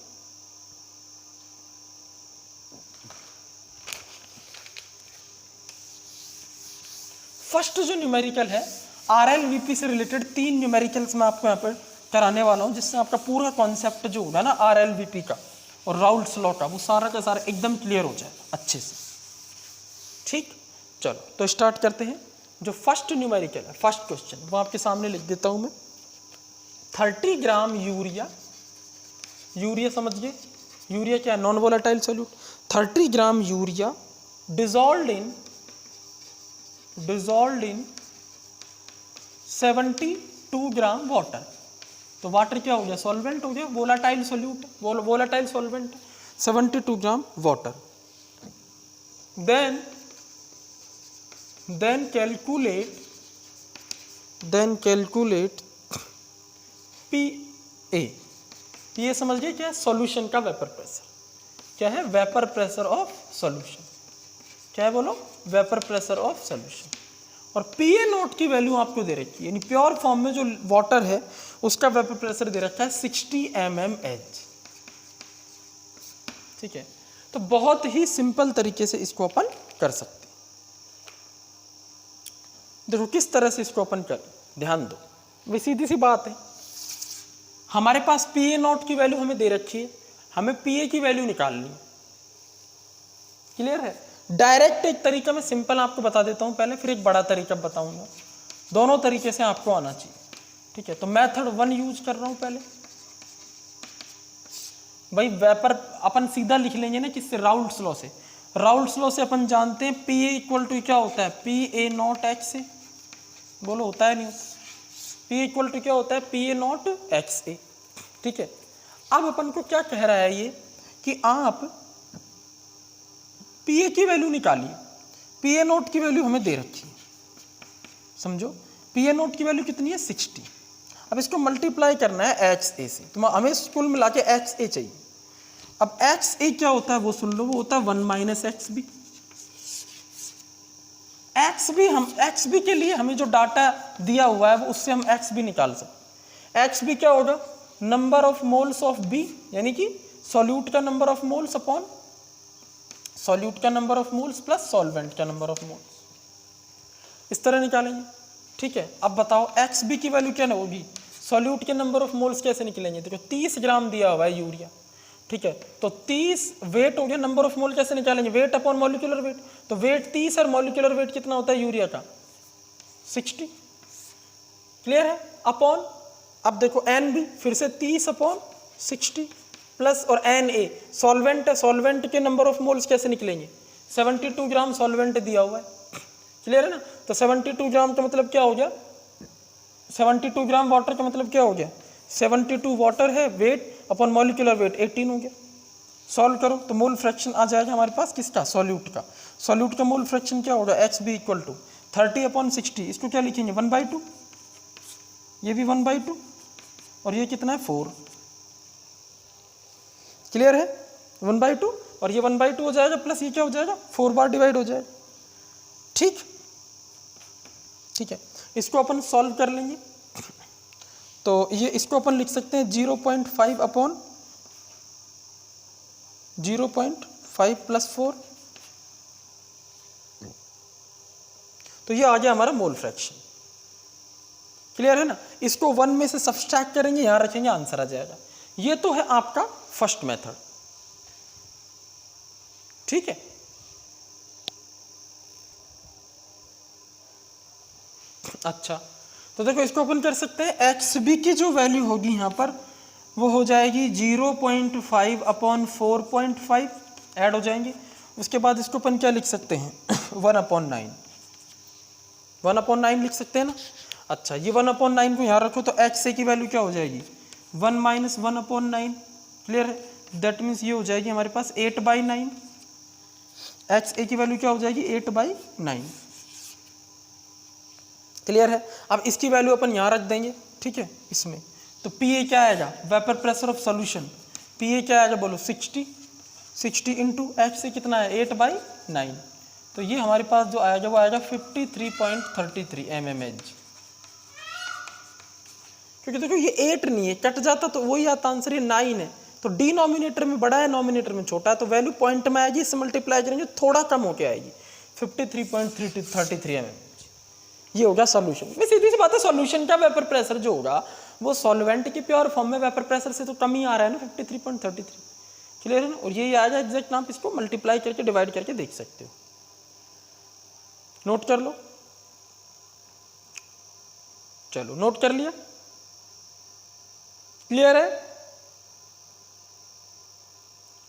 S1: फर्स्ट जो न्यूमेरिकल है RLVP से रिलेटेड 3 न्यूमेरिकल्स मैं आपको यहाँ पर कराने वाला हूँ, जिससे आपका पूरा कॉन्सेप्ट जो होगा ना RLVP का और राउल्ट्स लॉ का, वो सारा का सारा एकदम क्लियर हो जाएगा अच्छे से, ठीक। चलो तो स्टार्ट करते हैं। जो फर्स्ट न्यूमेरिकल है, फर्स्ट क्वेश्चन, वो आपके सामने लिख देता हूँ मैं। 30 ग्राम यूरिया, यूरिया समझ गए, यूरिया क्या है, non volatile solute. 30 gram urea dissolved in 72 gram water. तो वाटर क्या हो गया, सॉल्वेंट हो गया, volatile solute, volatile solvent, 72 gram water. then calculate PA समझ गए क्या है, सॉल्यूशन का वेपर प्रेशर, क्या है, वेपर प्रेशर ऑफ सॉल्यूशन, क्या है बोलो, वेपर प्रेशर ऑफ सॉल्यूशन। और PA0 की वैल्यू आपको दे रखी है, यानी प्योर फॉर्म में जो वाटर है उसका वेपर प्रेशर दे रखा है 60 mmHg, ठीक है। तो बहुत ही सिंपल तरीके से इसको अपन कर सकते हैं। देखो किस तरह से इसको अपन कर, ध्यान दो, वे सीधी सी बात है, हमारे पास PA0 की वैल्यू हमें दे रखी है, हमें PA की वैल्यू निकालनी है, क्लियर है। डायरेक्ट एक तरीका मैं सिंपल आपको बता देता हूं पहले, फिर एक बड़ा तरीका बताऊंगा, दोनों तरीके से आपको आना चाहिए, ठीक है। तो मेथड 1 यूज कर रहा हूं पहले, भाई वेपर अपन सीधा लिख लेंगे ना किससे, राउल्ट्स लॉ से। राउल्ट्स लॉ से अपन जानते हैं PA इक्वल टू क्या होता है, PA0 से, बोलो होता है नहीं होता, P इक्वल टू क्या होता है, PA0 XA, ठीक है। अब अपन को क्या कह रहा है ये कि आप PA की वैल्यू निकालिए, PA0 की वैल्यू हमें दे रखी है, समझो PA0 की वैल्यू कितनी है 60। अब इसको मल्टीप्लाई करना है XA से, तो हमें कुल मिला के XA चाहिए। अब XA क्या होता है वो सुन लो, वो होता है 1 माइनस XB। XB के लिए हमें जो डाटा दिया हुआ है वो उससे हम XB निकाल सकते हैं। XB क्या होगा, number of moles of B, यानी कि सॉल्यूट का number of moles upon solute का number of moles plus solvent का नंबर ऑफ मोल्स, इस तरह निकालेंगे, ठीक है। अब बताओ XB की वैल्यू क्या होगी, सॉल्यूट के नंबर ऑफ मोल्स कैसे निकलेंगे, देखो 30 ग्राम दिया हुआ है यूरिया, ठीक है। तो 30 वेट हो गया, नंबर ऑफ मोल कैसे निकालेंगे, वेट अपॉन मॉलिक्यूलर वेट, तो वेट 30 और मॉलिक्यूलर वेट कितना होता है यूरिया का 60, क्लियर है। अपॉन अब देखो NB फिर से 30 अपॉन 60 प्लस, और Na सॉल्वेंट है, सॉल्वेंट के नंबर ऑफ मोल्स कैसे निकलेंगे, 72 ग्राम सॉल्वेंट दिया हुआ है, क्लियर है ना। तो 72 ग्राम का मतलब क्या हो गया, 72 ग्राम वाटर का मतलब क्या हो गया, 72 वाटर है, वेट अपॉन मॉलिक्यूलर वेट 18 हो गया। सॉल्व करो तो मोल फ्रैक्शन आ जाएगा हमारे पास किसका, सॉल्यूट का। सॉल्यूट का मोल फ्रैक्शन क्या होगा, XB इक्वल टू 30 अपॉन 60, इसको क्या लिखेंगे 1/2, ये भी 1/2, और ये कितना है 4, क्लियर है, 1/2, और ये 1/2 हो जाएगा, प्लस ये क्या हो जाएगा 4 बार डिवाइड हो जाएगा, ठीक, ठीक है। इसको अपन सॉल्व कर लेंगे, तो ये इसको अपन लिख सकते हैं 0.5 अपॉन 0.5 प्लस 4, तो ये आ गया हमारा मोल फ्रैक्शन। क्लियर है ना? इसको 1 में से सब्सट्रैक्ट करेंगे, यहां रखेंगे, आंसर आ जाएगा। ये तो है आपका फर्स्ट मेथड। ठीक है, अच्छा तो देखो इसको अपन कर सकते हैं, एक्स बी की जो वैल्यू होगी यहाँ पर वो हो जाएगी 0.5 अपॉन 4.5 ऐड हो जाएंगे। उसके बाद इसको अपन क्या लिख सकते हैं 1/9, 1/9 लिख सकते हैं ना। अच्छा, ये 1/9 को यहाँ रखो तो एक्स ए की वैल्यू क्या हो जाएगी 1 - 1/9। क्लियर है? दैट मीन्स ये हो जाएगी हमारे पास 8/9। एक्स ए की वैल्यू क्या हो जाएगी 8/9। क्लियर है? अब इसकी वैल्यू अपन यहाँ रख देंगे। ठीक है, इसमें तो पी ए क्या आएगा, vapour pressure of solution, P A क्या आएगा बोलो 60 इंटू एक्स ए कितना है 8/9। तो ये हमारे पास जो आएगा वो आएगा 53.33 mmHg। क्योंकि देखो ये 8 नहीं है, कट जाता तो वही आता आंसर, ये 9 है। तो डिनोमिनेटर में बड़ा है, नोमिनेटर में छोटा है, तो वैल्यू पॉइंट में आएगी, इससे मल्टीप्लाई करेंगे थोड़ा कम होके आएगी 53.33 mmHg। ये होगा सॉल्यूशन में। सीधी सी बात है, सॉल्यूशन का वेपर प्रेशर जो होगा वो सॉल्वेंट के प्योर फॉर्म में वेपर प्रेशर से तो कम ही आ रहा है ना 53.33। क्लियर है ना? और यही आ जाए एग्जैक्ट, आप इसको मल्टीप्लाई करके डिवाइड करके देख सकते हो। नोट कर लो, चलो नोट कर लिया। क्लियर है?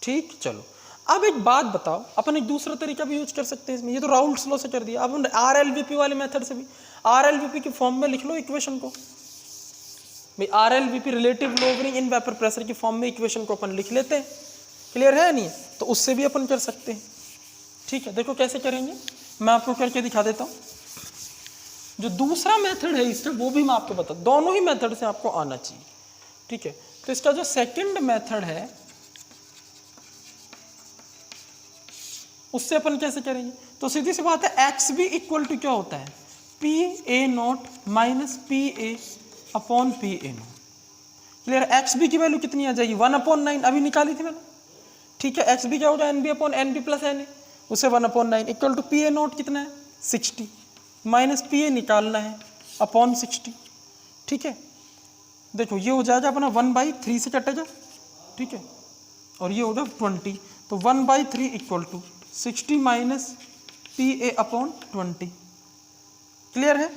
S1: ठीक, चलो अब एक बात बताओ, अपन एक दूसरा तरीका भी यूज कर सकते हैं इसमें। ये तो राउल्ट्स लॉ से कर दिया, अब आरएलवीपी वाले मेथड से भी आरएलवीपी की फॉर्म में लिख लो इक्वेशन को। भाई RLVP relative lowering in vapour pressure की फॉर्म में इक्वेशन को अपन लिख लेते हैं। क्लियर है नहीं? तो उससे भी अपन कर सकते हैं। ठीक है, देखो कैसे करेंगे, मैं आपको करके दिखा देता हूं। जो दूसरा मेथड है इसका वो भी मैं आपको बता, दोनों ही मेथड से आपको आना चाहिए। ठीक है, तो इसका जो सेकंड मेथड है उससे अपन कैसे करेंगे, तो सीधी सी बात है, एक्स बी इक्वल टू क्या होता है P A naught minus P A upon P A naught. Clear? X B की वैल्यू कितनी आ जाएगी 1/9, अभी निकाली थी मैंने। ठीक है, एक्स बी क्या होगा N B upon N B plus N A, उसे 1/9 equal to P A naught कितना है 60 माइनस पी ए निकालना है अपॉन 60। ठीक है, देखो ये हो जाएगा अपना 1/3 से कटेगा। ठीक है, और ये होगा 20, तो 1/3 equal to 60 minus P A upon 20। Clear है?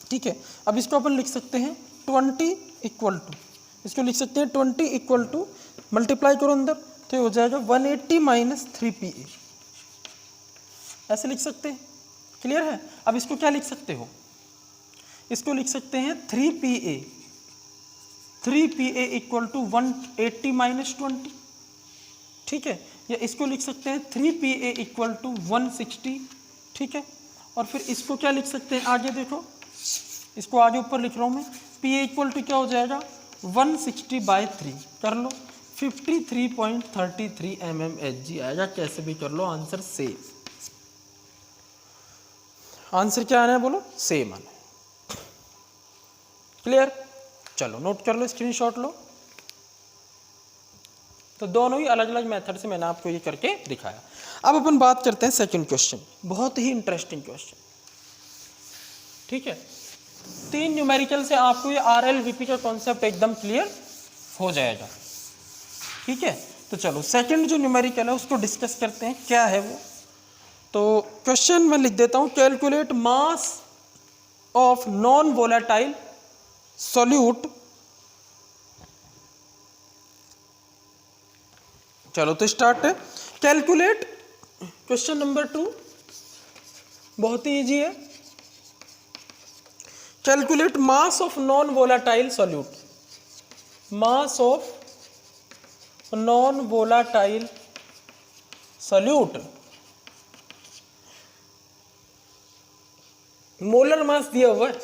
S1: ठीक है, अब इसको अपन लिख सकते हैं 20 इक्वल टू, इसको लिख सकते हैं 20 इक्वल टू, मल्टीप्लाई करो अंदर तो ये हो जाएगा 180 माइनस 3 पी ए, ऐसे लिख सकते हैं। क्लियर है? अब इसको क्या लिख सकते हो, इसको लिख सकते हैं 3 P A equal to 180 minus 20। ठीक है, या इसको लिख सकते हैं 3 पी ए इक्वल टू 160। ठीक है, और फिर इसको क्या लिख सकते हैं आगे, देखो इसको आगे ऊपर लिख रहा हूं मैं, पी ए इक्वल टू क्या हो जाएगा 160/3 कर लो 53.33 mmHg आएगा। कैसे भी कर लो, आंसर सेम। आंसर क्या आना है बोलो, सेम आना है। क्लियर? चलो नोट कर लो, स्क्रीनशॉट लो। तो दोनों ही अलग अलग मेथड से मैंने आपको ये करके दिखाया। अब अपन बात करते हैं सेकंड क्वेश्चन, बहुत ही इंटरेस्टिंग क्वेश्चन। ठीक है, 3 न्यूमेरिकल से आपको ये आरएलवीपी का कॉन्सेप्ट एकदम क्लियर हो जाएगा। ठीक है, तो चलो सेकंड जो न्यूमेरिकल है उसको डिस्कस करते हैं, क्या है वो। तो क्वेश्चन मैं लिख देता हूं, calculate mass of non volatile solute. चलो तो स्टार्ट है, कैलकुलेट क्वेश्चन नंबर 2, बहुत ही इजी है। Calculate mass of non volatile solute, mass of non volatile solute. Molar mass दिया हुआ है,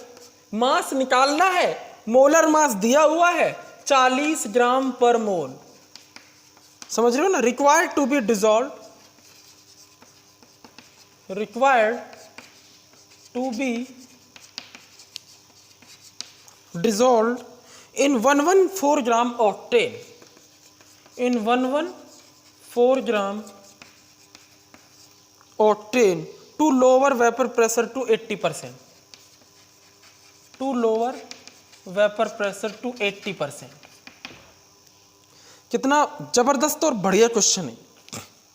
S1: मास निकालना है, मोलर मास दिया हुआ है 40 ग्राम पर मोल। समझ रहे हो ना? Required to be dissolve, required to be dissolve in 114 gram octane, in 114 gram octane to lower vapour pressure to 80%, to lower vapour pressure to 80%। कितना जबरदस्त और बढ़िया क्वेश्चन है,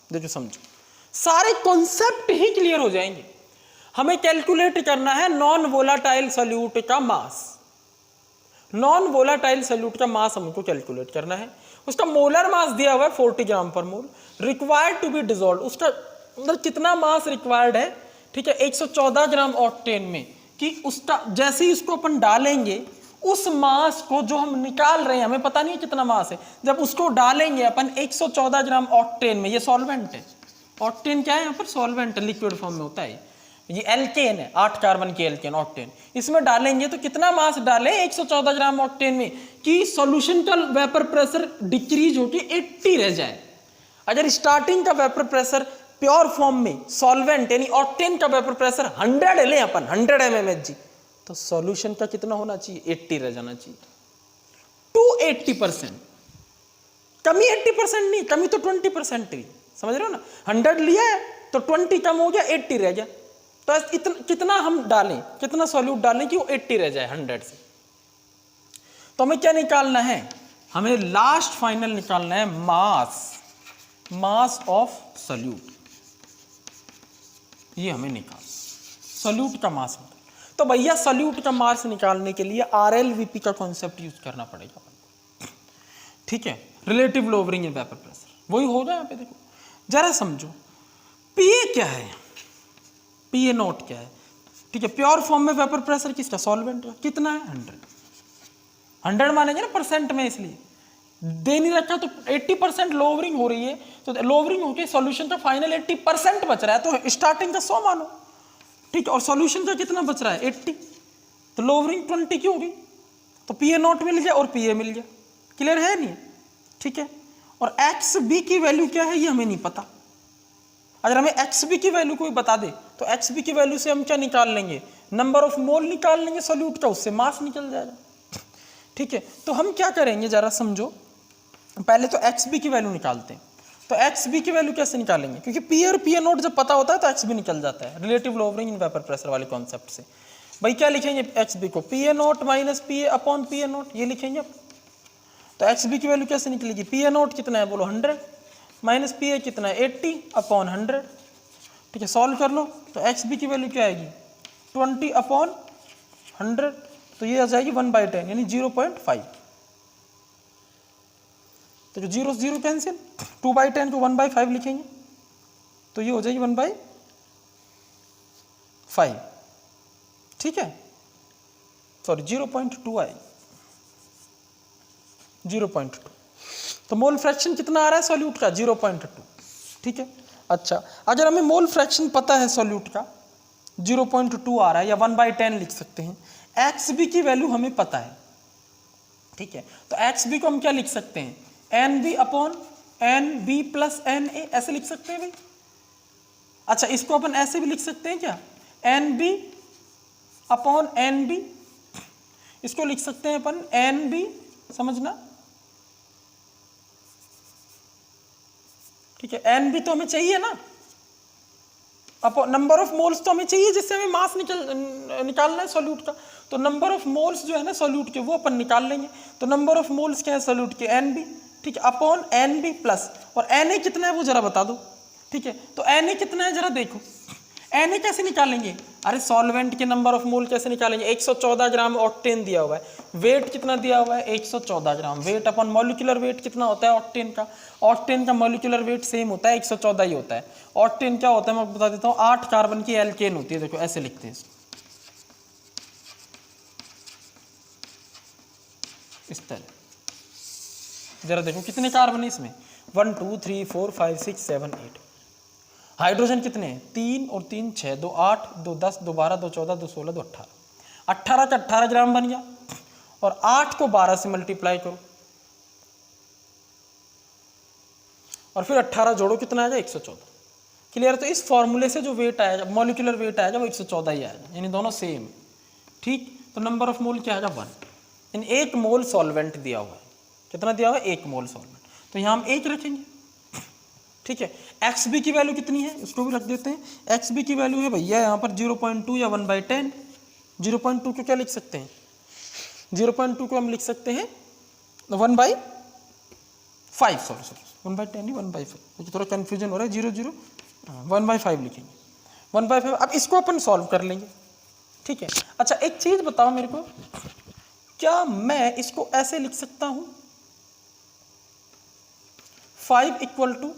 S1: देखो समझो, सारे कॉन्सेप्ट ही क्लियर हो जाएंगे। हमें कैलकुलेट करना है नॉन वोलाटाइल सॉल्यूट का मास, नॉन वोलाटाइल सॉल्यूट का मास हमको कैलकुलेट करना है। उसका मोलर मास दिया हुआ है 40 ग्राम पर मोल, रिक्वायर्ड टू बी डिसॉल्व, उसका मतलब कितना मास रिक्वायर्ड है, ठीक है, 114 ग्राम ऑक्टेन में, कि उसका जैसे ही उसको अपन डालेंगे उस मास को जो हम निकाल रहे हैं, हमें पता नहीं कितना मास है, जब उसको डालेंगे अपन 114 ग्राम ऑक्टेन में, ये सॉल्वेंट है, ऑक्टेन क्या है यहाँ पर, सॉल्वेंट लिक्विड फॉर्म में होता है, ये एल्केन है, 8 कार्बन की एल्केन ऑक्टेन, इसमें डालेंगे तो कितना मास डालें 114 ग्राम ऑक्टेन में, कि सॉल्यूशन का वेपर प्रेशर डिक्रीज होकर 80 रह जाए। अगर स्टार्टिंग का वेपर प्रेशर प्योर फॉर्म में सॉल्वेंट यानी ऑक्टेन का वेपर प्रेशर 100 ले अपन 100 mmHg, तो सॉल्यूशन का कितना होना चाहिए, 80 रह जाना चाहिए, टू 80%। कमी 80% नहीं, कमी तो 20% हुई, समझ रहे हो ना, 100 लिया है तो 20 कम हो गया, 80 रह गया, तो इतना कितना हम डालें, कितना सॉल्यूट डालें कि वो 80 रह जाए 100 से। तो हमें क्या निकालना है, हमें लास्ट फाइनल निकालना है मास, मास ऑफ सॉल्यूट, ये हमें निकाल सॉल्यूट का मास निकाल। तो भैया सॉल्यूट का मास निकालने के लिए RLVP का कॉन्सेप्ट यूज करना पड़ेगा, ठीक है, relative lowering in vapour pressure, वही होगा यहाँ पे। देखो जरा समझो, PA क्या है, PA नोट क्या है, ठीक है, प्योर फॉर्म में वेपर प्रेशर किसका, सॉल्वेंट का, कितना है 100 मानेंगे ना परसेंट में, इसलिए दे नहीं रखा तो 80% लोवरिंग हो रही है, तो लोवरिंग होकर सॉल्यूशन का फाइनल 80% बच रहा है, तो स्टार्टिंग का 100 मानो, ठीक है, और सॉल्यूशन का कितना बच रहा है 80, तो लोवरिंग 20 की होगी, तो PA नोट मिल गया और PA मिल गया, क्लियर है नहीं, ठीक है। और XB की वैल्यू क्या है ये हमें नहीं पता, अगर हमें XB की वैल्यू कोई बता दे तो XB की वैल्यू से हम क्या निकाल लेंगे, नंबर ऑफ मोल निकाल लेंगे सॉल्यूट का, उससे मास निकल जाएगा, ठीक है। तो हम क्या करेंगे जरा समझो, पहले तो XB की वैल्यू निकालते हैं। तो XB की वैल्यू कैसे निकालेंगे, क्योंकि PA और PA नोट जब पता होता है तो XB निकल जाता है, relative lowering in vapour pressure वाले कॉन्सेप्ट से। भाई क्या लिखेंगे XB को, PA note minus PA upon PA note, ये लिखेंगे। तो XB की वैल्यू कैसे निकलेगी, PA नोट कितना है बोलो 100, माइनस PA कितना है 80 अपॉन 100, ठीक है, सॉल्व कर लो। तो XB की वैल्यू क्या आएगी 20 अपॉन 100, तो ये आ जाएगी 1/10 यानी 0.5। तो जो 0 0 कैंसिल, 2/10 को 1/5 लिखेंगे तो ये हो जाएगी 1/5, ठीक है, सॉरी 0.2 आएगी, 0.2। तो मोल फ्रैक्शन कितना आ रहा है सॉल्यूट का 0.2, ठीक है। अच्छा अगर हमें मोल फ्रैक्शन पता है सॉल्यूट का 0.2 आ रहा है, या 1/10 लिख सकते हैं। XB की वैल्यू हमें पता है, ठीक है, तो XB को हम क्या लिख सकते हैं, NB upon NB plus NA, ऐसे लिख सकते हैं भाई। अच्छा इसको अपन ऐसे भी लिख सकते हैं क्या, NB अपॉन NB, इसको लिख सकते हैं अपन NB, समझना, ठीक है, NB तो हमें चाहिए ना, अपॉन नंबर ऑफ मोल्स तो हमें चाहिए जिससे हमें मास निकालना है सॉल्यूट का, तो नंबर ऑफ मोल्स जो है ना सॉल्यूट के वो अपन निकाल लेंगे। तो नंबर ऑफ मोल्स क्या है सॉल्यूट के NB, ठीक है, अपॉन NB प्लस, और Na कितना है वो जरा बता दो, ठीक है। तो Na कितना है जरा देखो, Na कैसे निकालेंगे, अरे सॉल्वेंट के नंबर ऑफ मोल कैसे निकालेंगे, 114 ग्राम ऑक्टेन दिया हुआ है, वेट कितना दिया हुआ है 114 ग्राम, वेट अपन मॉलिक्यूलर वेट कितना होता है ऑक्टेन का, ऑक्टेन का मॉलिक्यूलर वेट सेम होता है 114 ही होता है। ऑक्टेन क्या होता है मैं बता देता हूँ, 8 कार्बन की एल्केन होती है, देखो ऐसे लिखते हैं इस तरह, जरा देखो कितने कार्बन है इसमें, 1 2 3 4 5 6 7 8, हाइड्रोजन कितने हैं 3 और 3 6, 2 8, 2 10, 2 12, 2 14, 2 16, 2 18, 18 का 18 ग्राम बन गया, और 8 को 12 से मल्टीप्लाई करो और फिर 18 जोड़ो कितना आएगा 114, क्लियर। तो इस फॉर्मूले से जो वेट आएगा मॉलिक्यूलर वेट आएगा वो 114 ही आएगा, यानी दोनों सेम, ठीक। तो नंबर ऑफ मोल क्या आएगा 1, यानी 1 मोल सॉल्वेंट दिया हुआ है, कितना दिया हुआ है 1 मोल सॉल्वेंट, तो यहाँ हम 1 रखेंगे, ठीक है। एक्स बी की वैल्यू कितनी है उसको भी रख देते हैं। एक्स बी की वैल्यू है भैया यहाँ पर 0.2 या 1/10। 0.2 को क्या लिख सकते हैं, 0.2 को हम लिख सकते हैं 1/5, सॉरी 1/10 नहीं 1/5, मुझे थोड़ा कन्फ्यूजन हो रहा है, 0 1/5 लिखेंगे, 1/5। अब इसको अपन सॉल्व कर लेंगे, ठीक है। अच्छा एक चीज बताओ मेरे को, क्या मैं इसको ऐसे लिख सकता हूं 5 equal to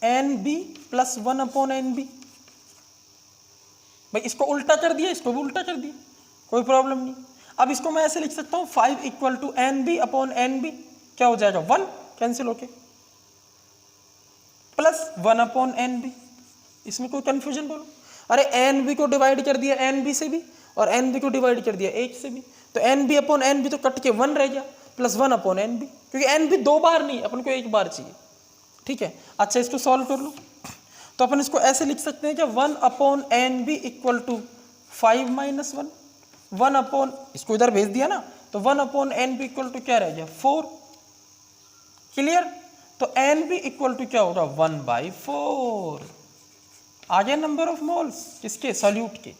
S1: NB plus 1/NB? भाई इसको उल्टा कर दिया, इसको भी उल्टा कर दिया, कोई प्रॉब्लम नहीं। अब इसको मैं ऐसे लिख सकता हूं 5 इक्वल टू NB/NB, क्या हो जाएगा 1 कैंसिल होके, प्लस 1/NB। इसमें कोई कंफ्यूजन बोलो? अरे NB को डिवाइड कर दिया NB से भी और NB को डिवाइड कर दिया 1 से भी, तो NB/NB तो कट के 1 रह गया, प्लस 1/NB, क्योंकि NB 2 बार नहीं, अपन को 1 बार चाहिए, ठीक है। अच्छा इसको सॉल्व कर लो, तो अपन इसको ऐसे लिख सकते हैं कि 1/NB इक्वल टू 5 - 1, 1 इसको इधर भेज दिया ना, तो 1/NB इक्वल टू क्या रह गया 4, क्लियर। तो NB इक्वल टू क्या होगा 1/4। आ गया नंबर ऑफ मोल्स किसके, सॉल्यूट के।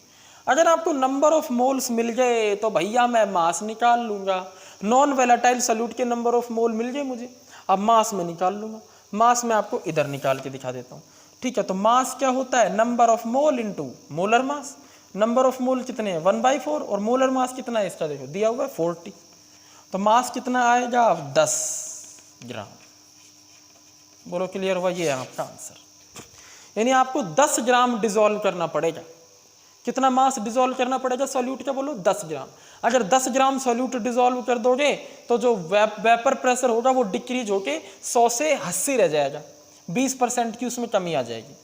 S1: अगर आपको नंबर ऑफ मोल्स मिल गए तो भैया मैं मास निकाल लूंगा। नॉन वोलेटाइल सॉल्यूट के नंबर ऑफ मोल मिल गए मुझे, अब मास में निकाल लूंगा। मास में आपको इधर निकाल के दिखा देता हूँ, ठीक है। तो मास क्या होता है, number of mole into molar mass. Number of mole कितने हैं 1/4 और मोलर मास कितना है इसका देखो दिया हुआ है 40। तो मास कितना आएगा 10 ग्राम। बोलो क्लियर हुआ, ये है आपका आंसर। यानी आपको 10 ग्राम डिसॉल्व करना पड़ेगा। कितना मास डिसॉल्व करना पड़ेगा सॉल्यूट का, बोलो 10 ग्राम। अगर 10 ग्राम सॉल्यूट डिसॉल्व कर दोगे तो जो वेपर प्रेशर होगा वो डिक्रीज होके 100 से 80 रह जाएगा, 20% की उसमें कमी आ जाएगी।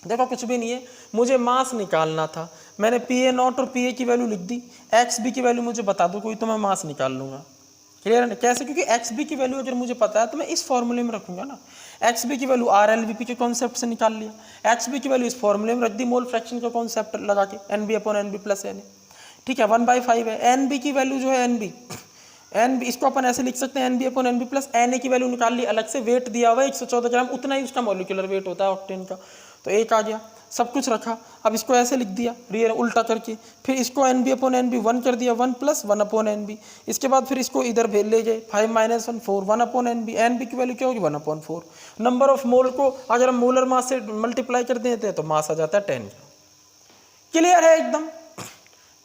S1: देखो कुछ भी नहीं है, मुझे मास निकालना था, मैंने PA0 और PA की वैल्यू लिख दी, XB की वैल्यू मुझे बता दो कोई, तो मैं मास निकाल लूंगा। क्लियर है कैसे, क्योंकि XB की वैल्यू अगर मुझे पता है तो मैं इस फॉर्मूले में रखूंगा ना। XB की वैल्यू RLVP के कॉन्सेप्ट से निकाल लिया, XB की वैल्यू इस फॉर्मूले में रख दी मोल फ्रैक्शन का कॉन्सेप्ट लगा के, NB/NB प्लस NA, ठीक है। 1/5 है। NB की वैल्यू जो है NB इसको अपन ऐसे लिख सकते हैं NB/NB प्लस NA की वैल्यू निकाल ली अलग से, वेट दिया हुआ है 114 ग्राम, उतना ही उसका मॉलिक्यूलर वेट होता है ऑक्टेन का, तो 1 आ गया, सब कुछ रखा। अब इसको ऐसे लिख दिया रियर उल्टा करके, फिर इसको NB/NB 1 कर दिया, 1 प्लस 1/NB। इसके बाद फिर इसको इधर भेज ले गए 5 - 1 4, 1/NB। NB की वैल्यू क्या होगी 1/4। नंबर ऑफ मोल को अगर हम मोलर मास से मल्टीप्लाई कर देते हैं तो मास आ जाता है 10। क्लियर है एकदम,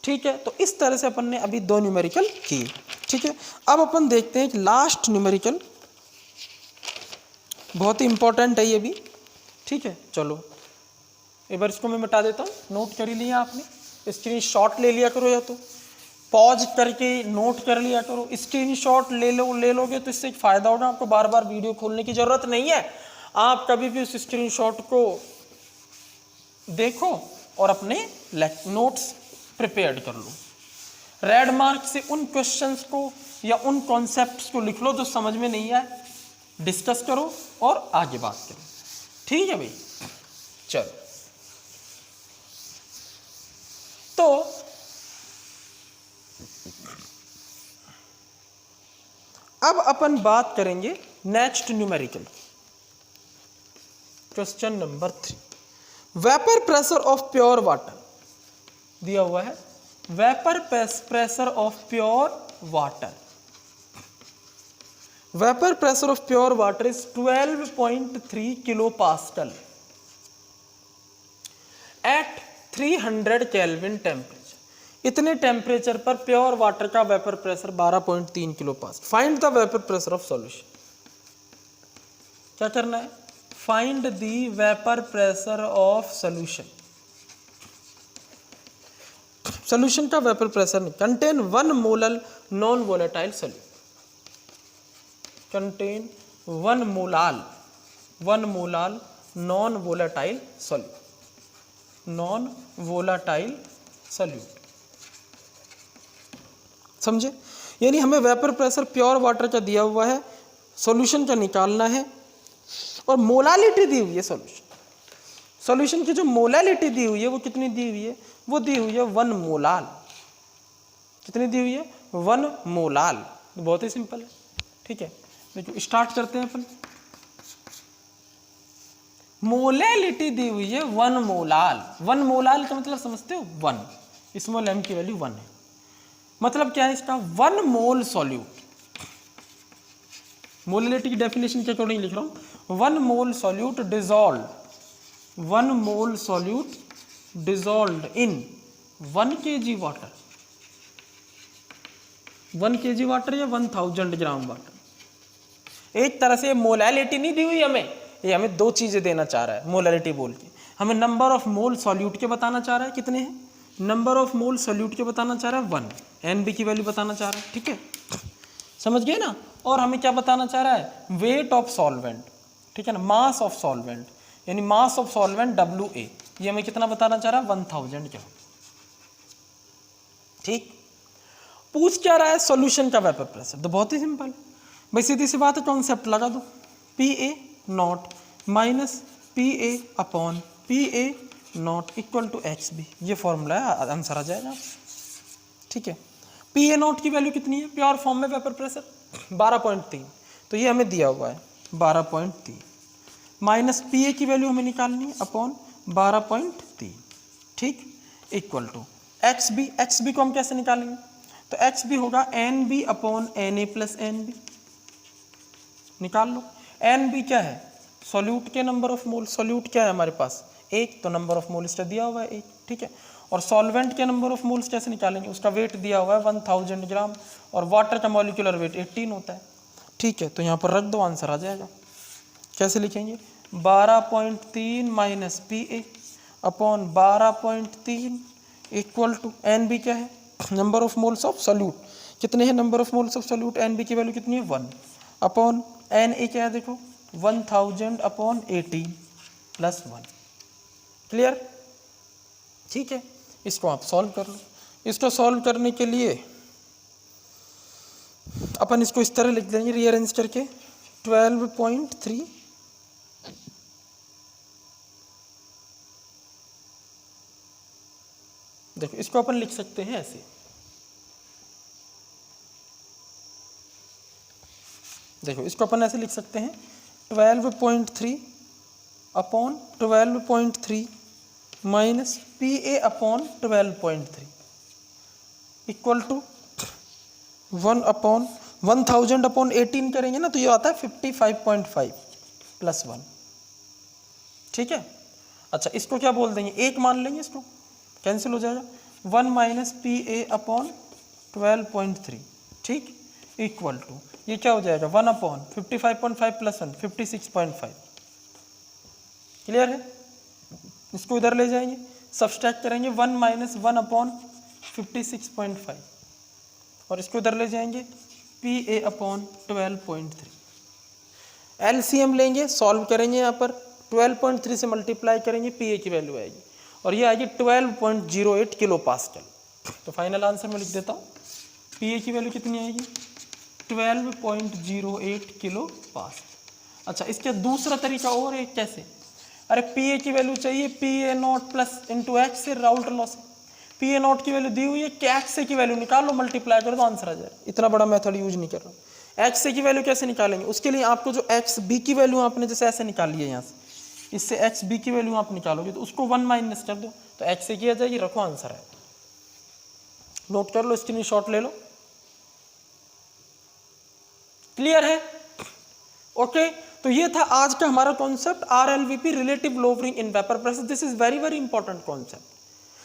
S1: ठीक है। तो इस तरह से अपन ने अभी 2 न्यूमेरिकल किए, ठीक है। अब अपन देखते हैं कि लास्ट न्यूमेरिकल बहुत ही इंपॉर्टेंट है ये भी, ठीक है। चलो एक बार इसको मैं मिटा देता हूँ, नोट कर ही लिया आपने, स्क्रीनशॉट ले लिया करो या तो पॉज करके नोट कर लिया करो। स्क्रीनशॉट ले लोगे तो इससे एक फायदा होगा, आपको बार बार वीडियो खोलने की जरूरत नहीं है। आप कभी भी उस स्क्रीनशॉट को देखो और अपने नोट्स प्रिपेयर कर लो। रेड मार्क से उन क्वेश्चंस को या उन कॉन्सेप्ट्स को लिख लो जो समझ में नहीं आए, डिस्कस करो और आगे बात करो, ठीक है भाई। चलो तो अब अपन बात करेंगे next numerical, question number 3। Vapour pressure of pure water दिया हुआ है, vapour pressure of pure water. Vapour pressure of pure water is 12.3 kilo pascal at 300 kelvin temperature. इतने टेम्परेचर पर प्योर वाटर का vapour pressure 12.3 kilo pascal. Find the vapour pressure of solution. क्या करना है, find the vapour pressure of solution. Solution का वेपर प्रेशर नहीं, contain 1 molal non volatile solute, contain 1 molal non volatile solute, non volatile solute. समझे, यानी हमें वेपर प्रेशर प्योर वाटर का दिया हुआ है, सॉल्यूशन का निकालना है और मोलालिटी दी हुई है। सॉल्यूशन की जो मोलालिटी दी हुई है वो कितनी दी हुई है, वो दी हुई है 1 मोलाल। कितनी दी हुई है 1 मोलाल। बहुत ही सिंपल है, ठीक है। देखो स्टार्ट करते हैं अपन। मोलैलिटी दी हुई है 1 मोलाल। 1 मोलाल का मतलब समझते हो 1, स्मॉल m की वैल्यू 1 है। मतलब क्या है इसका, 1 मोल सॉल्यूट। मोलैलिटी की डेफिनेशन के अकॉर्डिंग लिख रहा हूं, 1 मोल solute dissolve, 1 mole solute dissolve in 1 kg water, 1 kg water या 1000 ग्राम वाटर। एक तरह से मोलैलिटी नहीं दी हुई हमें, ये हमें दो चीजें देना चाह रहा है मोलैलिटी बोल के। हमें नंबर ऑफ मोल सॉल्यूट के बताना चाह रहा है, कितने हैं, नंबर ऑफ मोल सॉल्यूट के बताना चाह रहा है 1, एनबी की वैल्यू बताना चाह रहा है, ठीक है, समझ गए ना। और हमें क्या बताना चाह रहा है, वेट ऑफ सॉल्वेंट, ठीक है ना, मास ऑफ सॉल्वेंट, यानी मास ऑफ सॉल्वेंट WA, ये हमें कितना बताना चाह रहा है 1000 ग्राम, ठीक। पूछ क्या रहा है, सॉल्यूशन का वेपर प्रेशर, तो बहुत ही सिंपल भाई, सीधी सी बात है, कॉन्सेप्ट लगा दो, PA naught minus PA upon PA naught equal to XB, ये फॉर्मूला है, आंसर आ जाएगा, ठीक है। PA नॉट की वैल्यू कितनी है प्योर फॉर्म में वेपर प्रेशर 12.3, तो ये हमें दिया हुआ है 12.3, माइनस PA की वैल्यू हमें निकालनी है अपॉन 12.3, ठीक, इक्वल टू XB, XB को हम कैसे निकालेंगे, तो XB होगा NB upon NA plus NB, निकाल लो। NB क्या है, सॉल्यूट के नंबर ऑफ मोल, सॉल्यूट क्या है हमारे पास 1, तो नंबर ऑफ मोल इसका दिया हुआ है 1, ठीक है। और सॉल्वेंट के नंबर ऑफ मोल्स कैसे निकालेंगे, उसका वेट दिया हुआ है 1000 ग्राम, और वाटर का मॉलिक्यूलर वेट 18 होता है, ठीक है। तो यहाँ पर रख दो, आंसर आ जाएगा। कैसे लिखेंगे, 12.3 minus PA upon 12.3 equal to NB क्या है, number of moles of solute, कितने हैं number of moles of solute, NB की वैल्यू कितनी है 1, अपॉन NA क्या है देखो 1000 अपॉन 18 प्लस 1, क्लियर, ठीक है। इसको आप सॉल्व कर लो। इसको सॉल्व करने के लिए अपन इसको इस तरह लिख देंगे रीअरेंज करके, 12.3 देखो, इसको अपन लिख सकते हैं ऐसे, देखो इसको अपन ऐसे लिख सकते हैं 12.3 upon 12.3 minus PA upon 12.3 equal to 1 upon 1000 upon 18 करेंगे ना, तो ये आता है 55.5 प्लस 1, ठीक है। अच्छा, इसको क्या बोल देंगे, 1 मान लेंगे, इसको कैंसिल हो जाएगा, 1 माइनस PA अपॉन 12.3, ठीक, इक्वल टू ये क्या हो जाएगा 1 अपॉन 55.5 प्लस 1 56.5, क्लियर है। इसको इधर ले जाएंगे, सब्सट्रैक्ट करेंगे 1 माइनस 1 अपॉन 56.5, और इसको इधर ले जाएंगे PA अपॉन 12.3, LCM लेंगे, सॉल्व करेंगे, यहाँ पर 12.3 से मल्टीप्लाई करेंगे, PA की वैल्यू आएगी, और ये आएगी 12.08 किलो पास्कल। तो फाइनल आंसर में लिख देता हूँ, PA की वैल्यू कितनी आएगी 12.08 किलो पास्कल। अच्छा, इसका दूसरा तरीका और है, कैसे, अरे PA की वैल्यू चाहिए PA not plus into x से, राउल्ट लॉ से, PA नॉट की वैल्यू दी हुई है, क्या एक्स से की वैल्यू निकाल लो, मल्टीप्लाई कर दो, आंसर आ जाए। इतना बड़ा मेथड यूज नहीं कर रहा हूँ। एक्स से की वैल्यू कैसे निकालेंगे, उसके लिए आपको जो XB की वैल्यू आपने जैसे ऐसे निकाली है यहाँ से, इससे XB की वैल्यू आप निकालोगे तो उसको 1 माइनस कर दो, तो एक्स से किया जाएगी, रखो आंसर है, नोट कर लो, स्क्रीनशॉट ले लो, क्लियर है, ओके। तो ये था आज का हमारा concept RLVP, relative lowering in vapour pressure. This is very very important concept.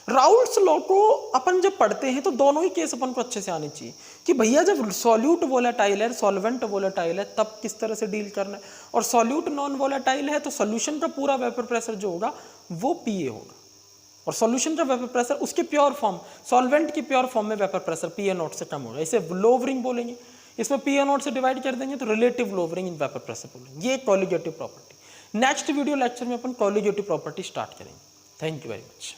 S1: Raoult's law को अपन जब पढ़ते हैं तो दोनों ही केस अपन को अच्छे से आने चाहिए कि भैया जब सॉल्यूट वोलेटाइल है, सॉल्वेंट वोलेटाइल है, तब किस तरह से डील करना है, और सॉल्यूट नॉन वोलेटाइल है तो सॉल्यूशन का पूरा वेपर प्रेशर जो होगा वो PA होगा, और सॉल्यूशन का वेपर प्रेशर उसके प्योर फॉर्म, सॉल्वेंट की प्योर फॉर्म में वेपर प्रेशर PA नॉट से कम होगा, इसे लोवरिंग बोलेंगे। इसमें PA नॉट से डिवाइड कर देंगे तो relative lowering in vapour pressure बोलेंगे। ये colligative property. Next video lecture में अपन कॉलिगेटिव प्रॉपर्टी स्टार्ट करेंगे। Thank you very much.